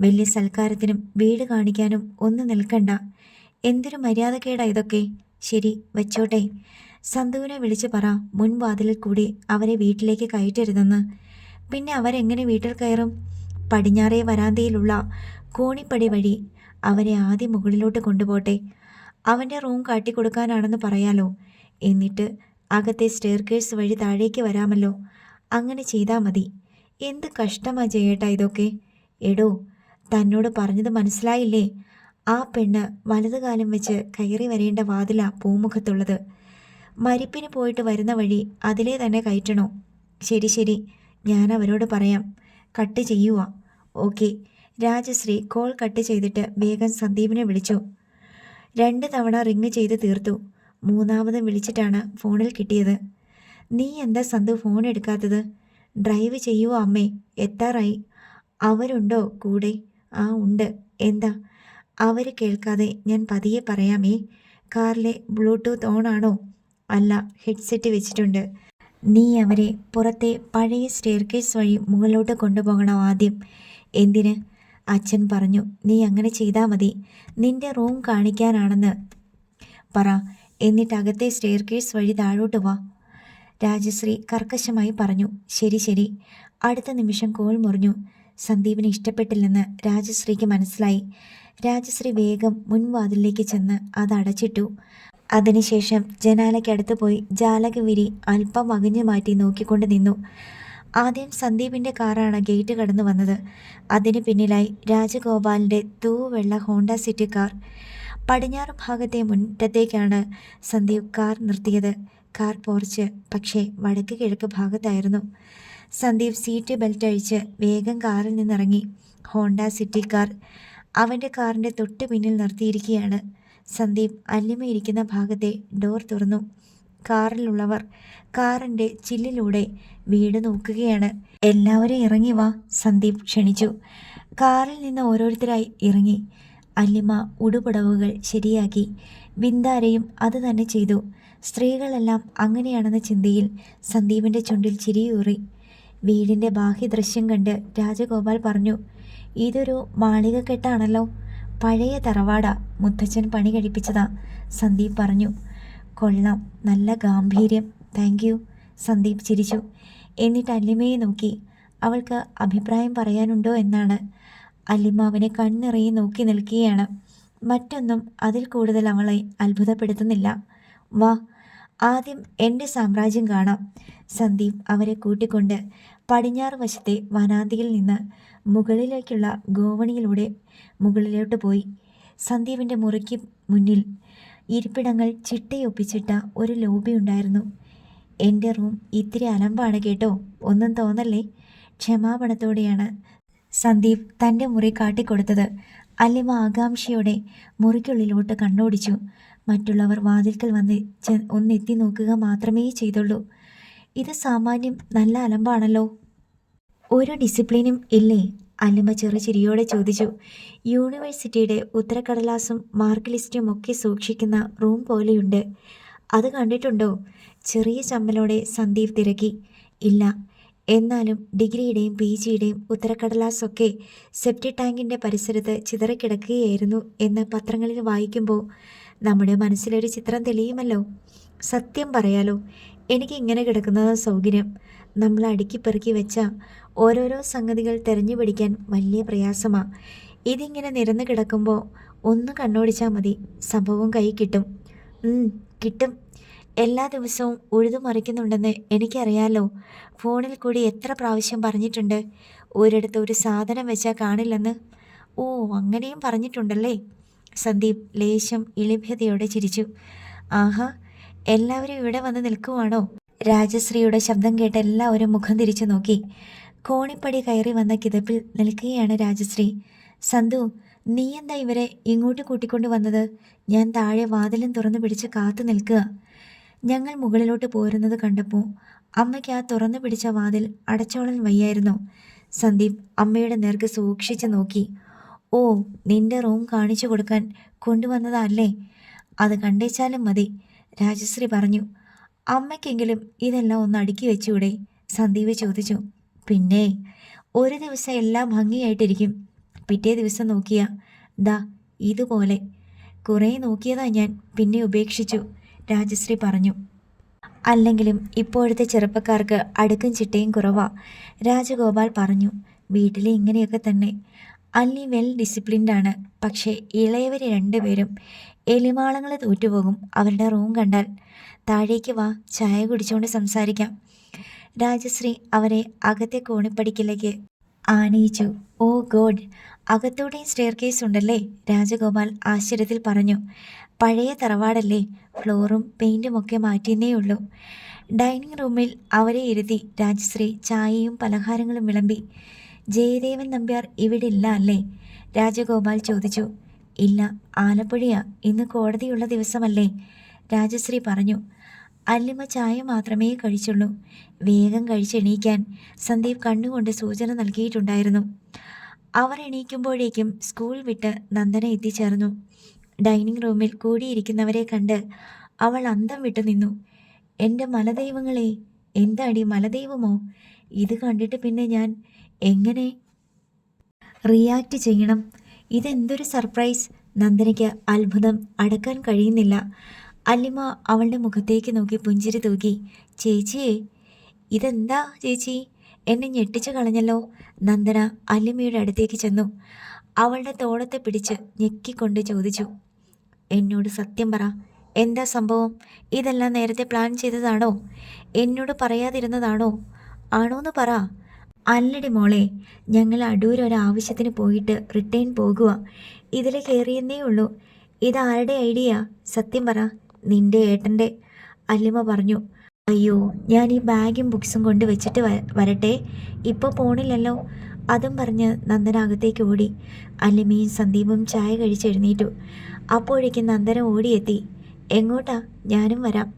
വലിയ സൽക്കാരത്തിനും വീട് കാണിക്കാനും ഒന്നും നിൽക്കണ്ട. എന്തൊരു മര്യാദക്കേടാ ഇതൊക്കെ. ശരി, വെച്ചോട്ടെ. സന്തുവിനെ വിളിച്ച് പറ മുൻവാതിലിൽ കൂടി അവരെ വീട്ടിലേക്ക് കയറ്റരുതെന്ന്. പിന്നെ അവരെങ്ങനെ വീട്ടിൽ കയറും? പടിഞ്ഞാറേ വരാന്തയിലുള്ള കോണിപ്പടി വഴി അവരെ ആദ്യം മുകളിലോട്ട് കൊണ്ടുപോട്ടെ. അവൻ്റെ റൂം കാട്ടിക്കൊടുക്കാനാണെന്ന് പറയാലോ. എന്നിട്ട് അകത്തെ സ്റ്റെയർകേഴ്സ് വഴി താഴേക്ക് വരാമല്ലോ. അങ്ങനെ ചെയ്താൽ മതി. എന്ത് കഷ്ടമാ ജയേട്ടാ ഇതൊക്കെ. എടോ, തന്നോട് പറഞ്ഞത് മനസ്സിലായില്ലേ? ആ പെണ്ണ് വലതുകാലം വെച്ച് കയറി വരേണ്ട വാതിലാ പൂമുഖത്തുള്ളത്. മരിപ്പിന് പോയിട്ട് വരുന്ന വഴി അതിലേ തന്നെ കയറ്റണോ? ശരി ശരി, ഞാൻ അവരോട് പറയാം. കട്ട് ചെയ്യുക. ഓക്കെ. രാജശ്രീ കോൾ കട്ട് ചെയ്തിട്ട് വേഗം സന്ദീപിനെ വിളിച്ചു. 2 തവണ റിങ് ചെയ്ത് തീർത്തു. 3ാമത് വിളിച്ചിട്ടാണ് ഫോണിൽ കിട്ടിയത്. നീ എന്താ സന്തു ഫോൺ എടുക്കാത്തത്? ഡ്രൈവ് ചെയ്യുവോ അമ്മേ? എത്താറായി. അവരുണ്ടോ കൂടെ? ആ ഉണ്ട്. എന്താ? അവർ കേൾക്കാതെ ഞാൻ പതിയെ പറയാമേ. കാറിലെ ബ്ലൂടൂത്ത് ഓൺ ആണോ? അല്ല, ഹെഡ്സെറ്റ് വെച്ചിട്ടുണ്ട്. നീ അവരെ പുറത്തെ പഴയ സ്റ്റെയർകേസ് വഴി മുകളിലോട്ട് കൊണ്ടുപോകണം ആദ്യം. എന്തിന്? അച്ഛൻ പറഞ്ഞു നീ അങ്ങനെ ചെയ്താൽ മതി. നിന്റെ റൂം കാണിക്കാനാണെന്ന് പറ. എന്നിട്ട് അകത്തെ സ്റ്റെയർകേസ് വഴി താഴോട്ട് വാ. രാജശ്രീ കർക്കശമായി പറഞ്ഞു. ശരി ശരി. അടുത്ത നിമിഷം കോൾ മുറിഞ്ഞു. സന്ദീപിന് ഇഷ്ടപ്പെട്ടില്ലെന്ന് രാജശ്രീക്ക് മനസ്സിലായി. രാജശ്രീ വേഗം മുൻവാതിലിലേക്ക് ചെന്ന് അത് അടച്ചിട്ടു. അതിനുശേഷം ജനാലയ്ക്കടുത്ത് പോയി ജാലകവിരി അല്പം അകഞ്ഞു മാറ്റി നോക്കിക്കൊണ്ട് നിന്നു. ആദ്യം സന്ദീപിൻ്റെ കാറാണ് ഗേറ്റ് കടന്നു വന്നത്. അതിന് പിന്നിലായി രാജഗോപാലിൻ്റെ തൂവെള്ള ഹോണ്ട സിറ്റി കാർ. പടിഞ്ഞാറ് ഭാഗത്തെ മുറ്റത്തേക്കാണ് സന്ദീപ് കാർ നിർത്തിയത്. കാർ പോർച്ച് പക്ഷേ വടക്ക് കിഴക്ക് ഭാഗത്തായിരുന്നു. സന്ദീപ് സീറ്റ് ബെൽറ്റ് അഴിച്ച് വേഗം കാറിൽ നിന്നിറങ്ങി. ഹോണ്ട സിറ്റി കാർ അവൻ്റെ കാറിൻ്റെ തൊട്ട് പിന്നിൽ നിർത്തിയിരിക്കുകയാണ്. സന്ദീപ് അല്ലിമയിരിക്കുന്ന ഭാഗത്തെ ഡോർ തുറന്നു. കാറിലുള്ളവർ കാറിൻ്റെ ചില്ലിലൂടെ വീട് നോക്കുകയാണ്. എല്ലാവരും ഇറങ്ങി വാ, സന്ദീപ് ക്ഷണിച്ചു. കാറിൽ നിന്ന് ഓരോരുത്തരായി ഇറങ്ങി. അല്ലിമ ഉടുപടവുകൾ ശരിയാക്കി. ബിന്ദാരയും അത് തന്നെ ചെയ്തു. സ്ത്രീകളെല്ലാം അങ്ങനെയാണെന്ന ചിന്തയിൽ സന്ദീപിൻ്റെ ചുണ്ടിൽ ചിരിയൂറി. വീടിൻ്റെ ബാഹ്യദൃശ്യം കണ്ട് രാജഗോപാൽ പറഞ്ഞു, ഇതൊരു മാളികക്കെട്ടാണല്ലോ. പഴയ തറവാടാ, മുത്തച്ഛൻ പണി കഴിപ്പിച്ചതാ. സന്ദീപ് പറഞ്ഞു. കൊള്ളാം, നല്ല ഗാംഭീര്യം. Thank you. സന്ദീപ് ചിരിച്ചു. എന്നിട്ട് അല്ലിമയെ നോക്കി. അവൾക്ക് അഭിപ്രായം പറയാനുണ്ടോ എന്നാണ്. അല്ലിമ അവനെ കണ്ണിറങ്ങി നോക്കി നിൽക്കുകയാണ്. മറ്റൊന്നും അതിൽ കൂടുതൽ അവളെ അത്ഭുതപ്പെടുത്തുന്നില്ല. വാ, ആദ്യം എൻ്റെ സാമ്രാജ്യം കാണാം. സന്ദീപ് അവരെ കൂട്ടിക്കൊണ്ട് പടിഞ്ഞാറ് വശത്തെ വനാന്തിയിൽ നിന്ന് മുകളിലേക്കുള്ള ഗോവണിയിലൂടെ മുകളിലോട്ട് പോയി. സന്ദീപിൻ്റെ മുറിക്ക് മുന്നിൽ ഇരിപ്പിടങ്ങൾ ചിട്ടയൊപ്പിച്ചിട്ട ഒരു ലോബി ഉണ്ടായിരുന്നു. എൻ്റെ റൂം ഇത്തിരി അലമ്പാണ് കേട്ടോ, ഒന്നും തോന്നല്ലേ. ക്ഷമാപണത്തോടെയാണ് സന്ദീപ് തൻ്റെ മുറി കാട്ടിക്കൊടുത്തത്. അല്ലിമ ആകാംക്ഷയോടെ മുറിക്കുള്ളിലോട്ട് കണ്ണോടിച്ചു. മറ്റുള്ളവർ വാതിൽക്കൽ വന്ന് ഒന്നെത്തി നോക്കുക മാത്രമേ ചെയ്തുള്ളൂ. ഇത് സാമാന്യം നല്ല അലമ്പാണല്ലോ. ഒരു ഡിസിപ്ലിനും ഇല്ലേ? അല്ലിമ ചെറുചിരിയോടെ ചോദിച്ചു. യൂണിവേഴ്സിറ്റിയുടെ ഉത്തരക്കടലാസും മാർക്ക് ലിസ്റ്റും ഒക്കെ സൂക്ഷിക്കുന്ന റൂം പോലെയുണ്ട്. അത് കണ്ടിട്ടുണ്ടോ? ചെറിയ ചമ്മലോടെ സന്ദീപ് തിരക്കി. ഇല്ല, എന്നാലും ഡിഗ്രിയുടെയും PGയുടെയും ഉത്തരക്കടലാസൊക്കെ സെപ്റ്റി ടാങ്കിൻ്റെ പരിസരത്ത് ചിതറിക്കിടക്കുകയായിരുന്നു എന്ന് പത്രങ്ങളിൽ വായിക്കുമ്പോൾ നമ്മുടെ മനസ്സിലൊരു ചിത്രം തെളിയുമല്ലോ. സത്യം പറയാലോ, എനിക്ക് ഇങ്ങനെ കിടക്കുന്നത് സൗകര്യം. നമ്മൾ അടുക്കി പെറുക്കി വെച്ച ഓരോരോ സംഗതികൾ തിരഞ്ഞു പിടിക്കാൻ വലിയ പ്രയാസമാണ്. ഇതിങ്ങനെ നിരന്ന് കിടക്കുമ്പോൾ ഒന്ന് കണ്ണോടിച്ചാൽ മതി, സംഭവം കൈ കിട്ടും. കിട്ടും. എല്ലാ ദിവസവും ഉഴുതുമറിക്കുന്നുണ്ടെന്ന് എനിക്കറിയാലോ. ഫോണിൽ കൂടി എത്ര പ്രാവശ്യം പറഞ്ഞിട്ടുണ്ട് ഒരിടത്ത് ഒരു സാധനം വെച്ചാൽ കാണില്ലെന്ന്. ഓ, അങ്ങനെയും പറഞ്ഞിട്ടുണ്ടല്ലേ. സന്ദീപ് ലേശം ഇളിഭ്യതയോടെ ചിരിച്ചു. ആഹാ, എല്ലാവരും ഇവിടെ വന്ന് നിൽക്കുവാണോ? രാജശ്രീയുടെ ശബ്ദം കേട്ട് എല്ലാവരും മുഖം തിരിച്ചു നോക്കി. കോണിപ്പടി കയറി വന്ന കിതപ്പിൽ നിൽക്കുകയാണ് രാജശ്രീ. സന്തു, നീ എന്താ ഇവരെ ഇങ്ങോട്ട് കൂട്ടിക്കൊണ്ടു വന്നത്? ഞാൻ താഴെ വാതിലും തുറന്നു പിടിച്ച് കാത്തു നിൽക്കുക. ഞങ്ങൾ മുകളിലോട്ട് പോരുന്നത് കണ്ടപ്പോൾ അമ്മയ്ക്ക് ആ തുറന്നു പിടിച്ച വാതിൽ അടച്ചോളൻ വയ്യായിരുന്നു. സന്ദീപ് അമ്മയുടെ നേർക്ക് സൂക്ഷിച്ചു നോക്കി. ഓ, നിന്റെ റൂം കാണിച്ചു കൊടുക്കാൻ കൊണ്ടുവന്നതല്ലേ? അത് കണ്ടേച്ചാലും മതി, രാജശ്രീ പറഞ്ഞു. അമ്മയ്ക്കെങ്കിലും ഇതെല്ലാം ഒന്ന് അടുക്കി വെച്ചൂടെ? സന്ദീപ് ചോദിച്ചു. പിന്നെ, ഒരു ദിവസം എല്ലാം ഭംഗിയായിട്ടിരിക്കും, പിറ്റേ ദിവസം നോക്കിയാ ദാ ഇതുപോലെ. കുറേ നോക്കിയതാ ഞാൻ, പിന്നെ ഉപേക്ഷിച്ചു, രാജശ്രീ പറഞ്ഞു. അല്ലെങ്കിലും ഇപ്പോഴത്തെ ചെറുപ്പക്കാർക്ക് അടുക്കും ചിട്ടയും കുറവാ, രാജഗോപാൽ പറഞ്ഞു. വീട്ടിലെ ഇങ്ങനെയൊക്കെ തന്നെ. അല്ലി വെൽ ഡിസിപ്ലിൻഡാണ്. പക്ഷേ ഇളയവർ രണ്ടുപേരും എലിമാളങ്ങൾ തോറ്റുപോകും അവരുടെ റൂം കണ്ടാൽ. താഴേക്ക് വാ, ചായ കുടിച്ചുകൊണ്ട് സംസാരിക്കാം. രാജശ്രീ അവരെ അകത്തെ കോണിപ്പടിക്കിലേക്ക് ആനയിച്ചു. ഓ ഗോഡ്, അകത്തൂടെയും സ്റ്റെയർ കേസ് ഉണ്ടല്ലേ? രാജഗോപാൽ ആശ്ചര്യത്തിൽ പറഞ്ഞു. പഴയ തറവാടല്ലേ, ഫ്ലോറും പെയിൻറ്റും ഒക്കെ മാറ്റിയെന്നേ ഉള്ളൂ. ഡൈനിങ് റൂമിൽ അവരെ ഇരുത്തി രാജശ്രീ ചായയും പലഹാരങ്ങളും വിളമ്പി. ജയദേവൻ നമ്പ്യാർ ഇവിടെ ഇല്ല അല്ലേ? രാജഗോപാൽ ചോദിച്ചു. ഇല്ല, ആലപ്പുഴയാ, ഇന്ന് കോടതിയുള്ള ദിവസമല്ലേ, രാജശ്രീ പറഞ്ഞു. അല്ലിമ ചായ മാത്രമേ കഴിച്ചുള്ളൂ. വേഗം കഴിച്ചെണീക്കാൻ സന്ദീപ് കണ്ണുകൊണ്ട് സൂചന നൽകിയിട്ടുണ്ടായിരുന്നു. അവർ എണീക്കുമ്പോഴേക്കും സ്കൂൾ വിട്ട് നന്ദന എത്തിച്ചേർന്നു. ഡൈനിങ് റൂമിൽ കൂടിയിരിക്കുന്നവരെ കണ്ട് അവൾ അന്തം വിട്ടു നിന്നു. എൻ്റെ മലദൈവങ്ങളെ, എന്താടി മലദൈവമോ? ഇത് കണ്ടിട്ട് പിന്നെ ഞാൻ എങ്ങനെ റിയാക്റ്റ് ചെയ്യണം? ഇതെന്തൊരു സർപ്രൈസ്! നന്ദനയ്ക്ക് അത്ഭുതം അടക്കാൻ കഴിയുന്നില്ല. അല്ലിമ അവളുടെ മുഖത്തേക്ക് നോക്കി പുഞ്ചിരി തൂക്കി. ചേച്ചിയെ, ഇതെന്താ ചേച്ചി, എന്നെ ഞെട്ടിച്ചു കളഞ്ഞല്ലോ. നന്ദന അല്ലിമയുടെ അടുത്തേക്ക് ചെന്നു. അവളുടെ തോളത്തെ പിടിച്ച് ഞെക്കിക്കൊണ്ട് ചോദിച്ചു. എന്നോട് സത്യം പറ, എന്താ സംഭവം? ഇതെല്ലാം നേരത്തെ പ്ലാൻ ചെയ്തതാണോ? എന്നോട് പറയാതിരുന്നതാണോ? ആണോന്ന് പറ. അല്ലടി മോളെ, ഞങ്ങൾ അടൂർ ഒരാവശ്യത്തിന് പോയിട്ട് റിട്ടേൺ പോകുക. ഇതിൽ കയറിയെന്നേ ഉള്ളൂ. ഇതാരുടെ ഐഡിയ? സത്യം പറ. നിന്റെ ഏട്ടൻ്റെ, അല്ലിമ പറഞ്ഞു. അയ്യോ, ഞാൻ ഈ ബാഗും ബുക്സും കൊണ്ട് വെച്ചിട്ട് വരട്ടെ, ഇപ്പോൾ പോണില്ലല്ലോ. അതും പറഞ്ഞ് നന്ദന അകത്തേക്ക് ഓടി. അല്ലിമയും സന്ദീപും ചായ കഴിച്ചെഴുന്നേറ്റു. അപ്പോഴേക്കും നന്ദന ഓടിയെത്തി. എങ്ങോട്ടാ? ഞാനും വരാം.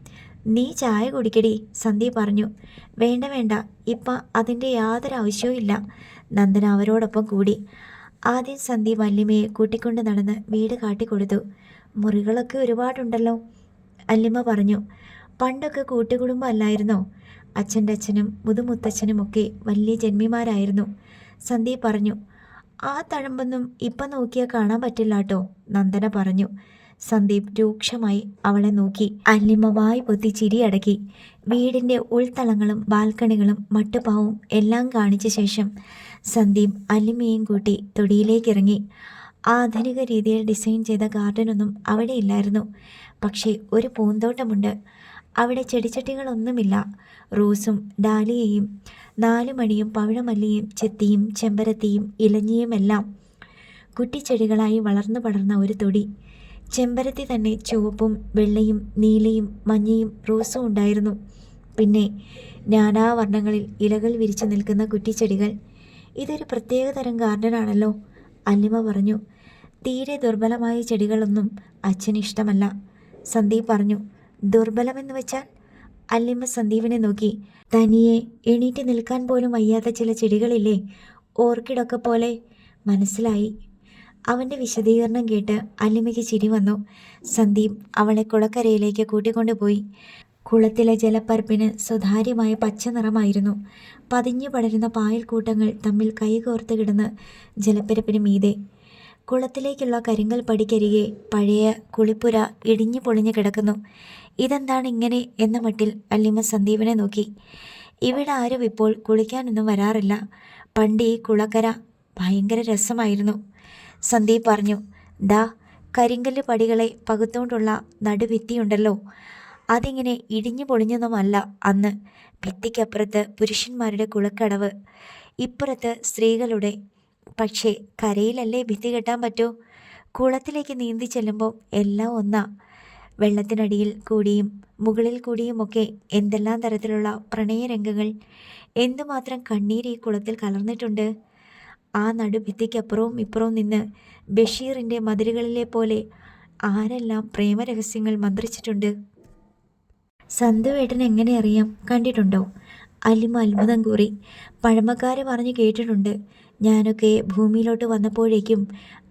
നീ ചായ കുടിക്കടി, സന്ദീപ് പറഞ്ഞു. വേണ്ട വേണ്ട, ഇപ്പം അതിൻ്റെ യാതൊരു ആവശ്യവും ഇല്ല, നന്ദന അവരോടൊപ്പം കൂടി. ആദ്യം സന്ദീപ് അല്ലിമയെ കൂട്ടിക്കൊണ്ട് നടന്ന് വീട് കാട്ടിക്കൊടുത്തു. മുറികളൊക്കെ ഒരുപാടുണ്ടല്ലോ, അല്ലിമ പറഞ്ഞു. പണ്ടൊക്കെ കൂട്ടുകുടുംബം അല്ലായിരുന്നോ? അച്ഛൻ്റെ അച്ഛനും മുതുമുത്തച്ഛനും ഒക്കെ വലിയ ജന്മിമാരായിരുന്നു, സന്ദീപ് പറഞ്ഞു. ആ തഴമ്പൊന്നും ഇപ്പം നോക്കിയാൽ കാണാൻ പറ്റില്ല കേട്ടോ, നന്ദന പറഞ്ഞു. സന്ദീപ് രൂക്ഷമായി അവളെ നോക്കി. അല്ലിമ വായ് പൊത്തി ചിരിയടക്കി. വീടിൻ്റെ ഉൾത്തളങ്ങളും ബാൽക്കണികളും മട്ടുപാവും എല്ലാം കാണിച്ച ശേഷം സന്ദീപ് അല്ലിമയും കൂട്ടി തൊടിയിലേക്കിറങ്ങി. ആധുനിക രീതിയിൽ ഡിസൈൻ ചെയ്ത ഗാർഡനൊന്നും അവിടെ ഇല്ലായിരുന്നു. പക്ഷേ ഒരു പൂന്തോട്ടമുണ്ട്. അവിടെ ചെടിച്ചട്ടികളൊന്നുമില്ല. റോസും ഡാലിയയും 4 മണിയും പവിഴമല്ലിയും ചെത്തിയും ചെമ്പരത്തിയും ഇലഞ്ഞിയുമെല്ലാം കുറ്റിച്ചെടികളായി വളർന്നു പടർന്ന ഒരു തൊടി. ചെമ്പരത്തി തന്നെ ചുവപ്പും വെള്ളയും നീലയും മഞ്ഞയും റോസും ഉണ്ടായിരുന്നു. പിന്നെ നാനാവർണ്ണങ്ങളിൽ ഇലകൾ വിരിച്ചു നിൽക്കുന്ന കുറ്റിച്ചെടികൾ. ഇതൊരു പ്രത്യേകതരം ഗാർഡനാണല്ലോ, അല്ലിമ പറഞ്ഞു. തീരെ ദുർബലമായ ചെടികളൊന്നും അച്ഛന് ഇഷ്ടമല്ല, സന്ദീപ് പറഞ്ഞു. ദുർബലമെന്ന് വെച്ചാൽ? അല്ലിമ സന്ദീപിനെ നോക്കി. തനിയെ എണീറ്റ് നിൽക്കാൻ പോലും വയ്യാത്ത ചില ചെടികളില്ലേ, ഓർക്കിഡൊക്കെ പോലെ. മനസ്സിലായി. അവൻ്റെ വിശദീകരണം കേട്ട് അല്ലിമയ്ക്ക് ചിരി വന്നു. സന്ദീപ് അവളെ കുളക്കരയിലേക്ക് കൂട്ടിക്കൊണ്ടുപോയി. കുളത്തിലെ ജലപ്പരപ്പിന് സുതാര്യമായ പച്ച നിറമായിരുന്നു. പതിഞ്ഞു പടരുന്ന പായൽക്കൂട്ടങ്ങൾ തമ്മിൽ കൈകോർത്ത് കിടന്ന് ജലപ്പരപ്പിന് മീതെ. കുളത്തിലേക്കുള്ള കരിങ്കൽ പടിക്കരികെ പഴയ കുളിപ്പുര ഇടിഞ്ഞു പൊളിഞ്ഞു കിടക്കുന്നു. ഇതെന്താണ് ഇങ്ങനെ എന്ന മട്ടിൽ അല്ലിമ സന്ദീപിനെ നോക്കി. ഇവിടെ ആരും ഇപ്പോൾ കുളിക്കാനൊന്നും വരാറില്ല. പണ്ട് ഈ കുളക്കര ഭയങ്കര രസമായിരുന്നു, സന്ദീപ് പറഞ്ഞു. ദാ കരിങ്കല്ല് പടികളെ പകുത്തോണ്ടുള്ള നടുഭിത്തിയുണ്ടല്ലോ, അതിങ്ങനെ ഇടിഞ്ഞു പൊളിഞ്ഞൊന്നുമല്ല അന്ന്. ഭിത്തിക്കപ്പുറത്ത് പുരുഷന്മാരുടെ കുളക്കടവ്, ഇപ്പുറത്ത് സ്ത്രീകളുടെ. പക്ഷേ കരയിലല്ലേ ഭിത്തി കെട്ടാൻ പറ്റൂ? കുളത്തിലേക്ക് നീന്തി ചെല്ലുമ്പോൾ എല്ലാം ഒന്നാ. വെള്ളത്തിനടിയിൽ കൂടിയും മുകളിൽ കൂടിയുമൊക്കെ എന്തെല്ലാം തരത്തിലുള്ള പ്രണയരംഗങ്ങൾ, എന്തുമാത്രം കണ്ണീര് ഈ കുളത്തിൽ കലർന്നിട്ടുണ്ട്. ആ നടുഭിത്തിക്കപ്പുറവും ഇപ്പുറവും നിന്ന് ബഷീറിൻ്റെ മതിലുകളിലെ പോലെ ആരെല്ലാം പ്രേമരഹസ്യങ്ങൾ മന്ത്രിച്ചിട്ടുണ്ട്. സന്തുവേട്ടൻ എങ്ങനെ അറിയാം? കണ്ടിട്ടുണ്ടോ? അലിമ അത്ഭുതം കൂറി. പഴമക്കാരെ പറഞ്ഞു കേട്ടിട്ടുണ്ട്. ഞാനൊക്കെ ഭൂമിയിലോട്ട് വന്നപ്പോഴേക്കും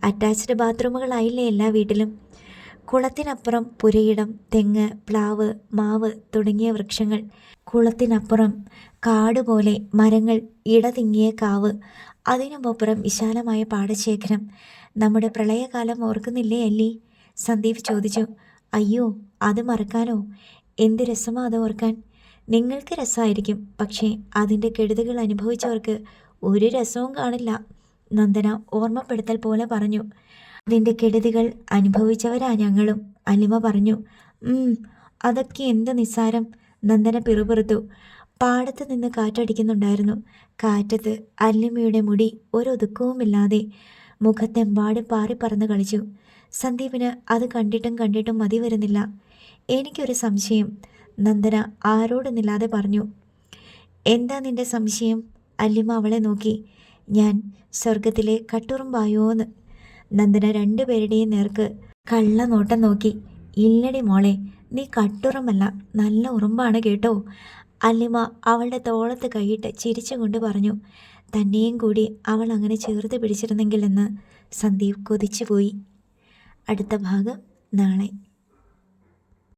അറ്റാച്ച്ഡ് ബാത്റൂമുകളായില്ലേ എല്ലാ വീട്ടിലും. കുളത്തിനപ്പുറം പുരയിടം, തെങ്ങ്, പ്ലാവ്, മാവ് തുടങ്ങിയ വൃക്ഷങ്ങൾ. കുളത്തിനപ്പുറം കാട് പോലെ മരങ്ങൾ, ഇടതിങ്ങിയ കാവ്, അതിനുമപ്പുറം വിശാലമായ പാടശേഖരം. നമ്മുടെ പ്രളയകാലം ഓർക്കുന്നില്ലേ അല്ലി? സന്ദീപ് ചോദിച്ചു. അയ്യോ, അത് മറക്കാനോ? എന്ത് രസമാ അത് ഓർക്കാൻ. നിങ്ങൾക്ക് രസമായിരിക്കും, പക്ഷേ അതിൻ്റെ കെടുതികൾ അനുഭവിച്ചവർക്ക് ഒരു രസവും കാണില്ല. നന്ദന ഓർമ്മപ്പെടുത്തൽ പോലെ പറഞ്ഞു. അതിൻ്റെ കെടുതികൾ അനുഭവിച്ചവരാ ഞങ്ങളും, അലിമ പറഞ്ഞു. അതൊക്കെ എന്ത് നിസ്സാരം, നന്ദന പിറുപിറുത്തു. പാടത്ത് നിന്ന് കാറ്റടിക്കുന്നുണ്ടായിരുന്നു. കാറ്റത്ത് അല്ലിമയുടെ മുടി ഒരൊതുക്കവുമില്ലാതെ മുഖത്തെമ്പാടും പാറിപ്പറന്ന് കളിച്ചു. സന്ദീപിന് അത് കണ്ടിട്ടും മതി വരുന്നില്ല. എനിക്കൊരു സംശയം, നന്ദന ആരോടൊന്നില്ലാതെ പറഞ്ഞു. എന്താ നിന്റെ സംശയം? അല്ലിമ അവളെ നോക്കി. ഞാൻ സ്വർഗത്തിലെ കട്ടുറുമ്പായോന്ന്. നന്ദന രണ്ടുപേരുടെയും നേർക്ക് കള്ള നോട്ടം നോക്കി. ഇല്ലടി മോളെ, നീ കട്ടുറുമ്പല്ല, നല്ല ഉറുമ്പാണ് കേട്ടോ. അല്ലിമ അവളുടെ തോളത്ത് കൈയിട്ട് ചിരിച്ചുകൊണ്ട് പറഞ്ഞു. തന്നെയും കൂടി അവൾ അങ്ങനെ ചേർത്ത് പിടിച്ചിരുന്നെങ്കിൽ എന്ന് സന്ദീപ് കൊതിച്ചുപോയി. അടുത്ത ഭാഗം നാളെ.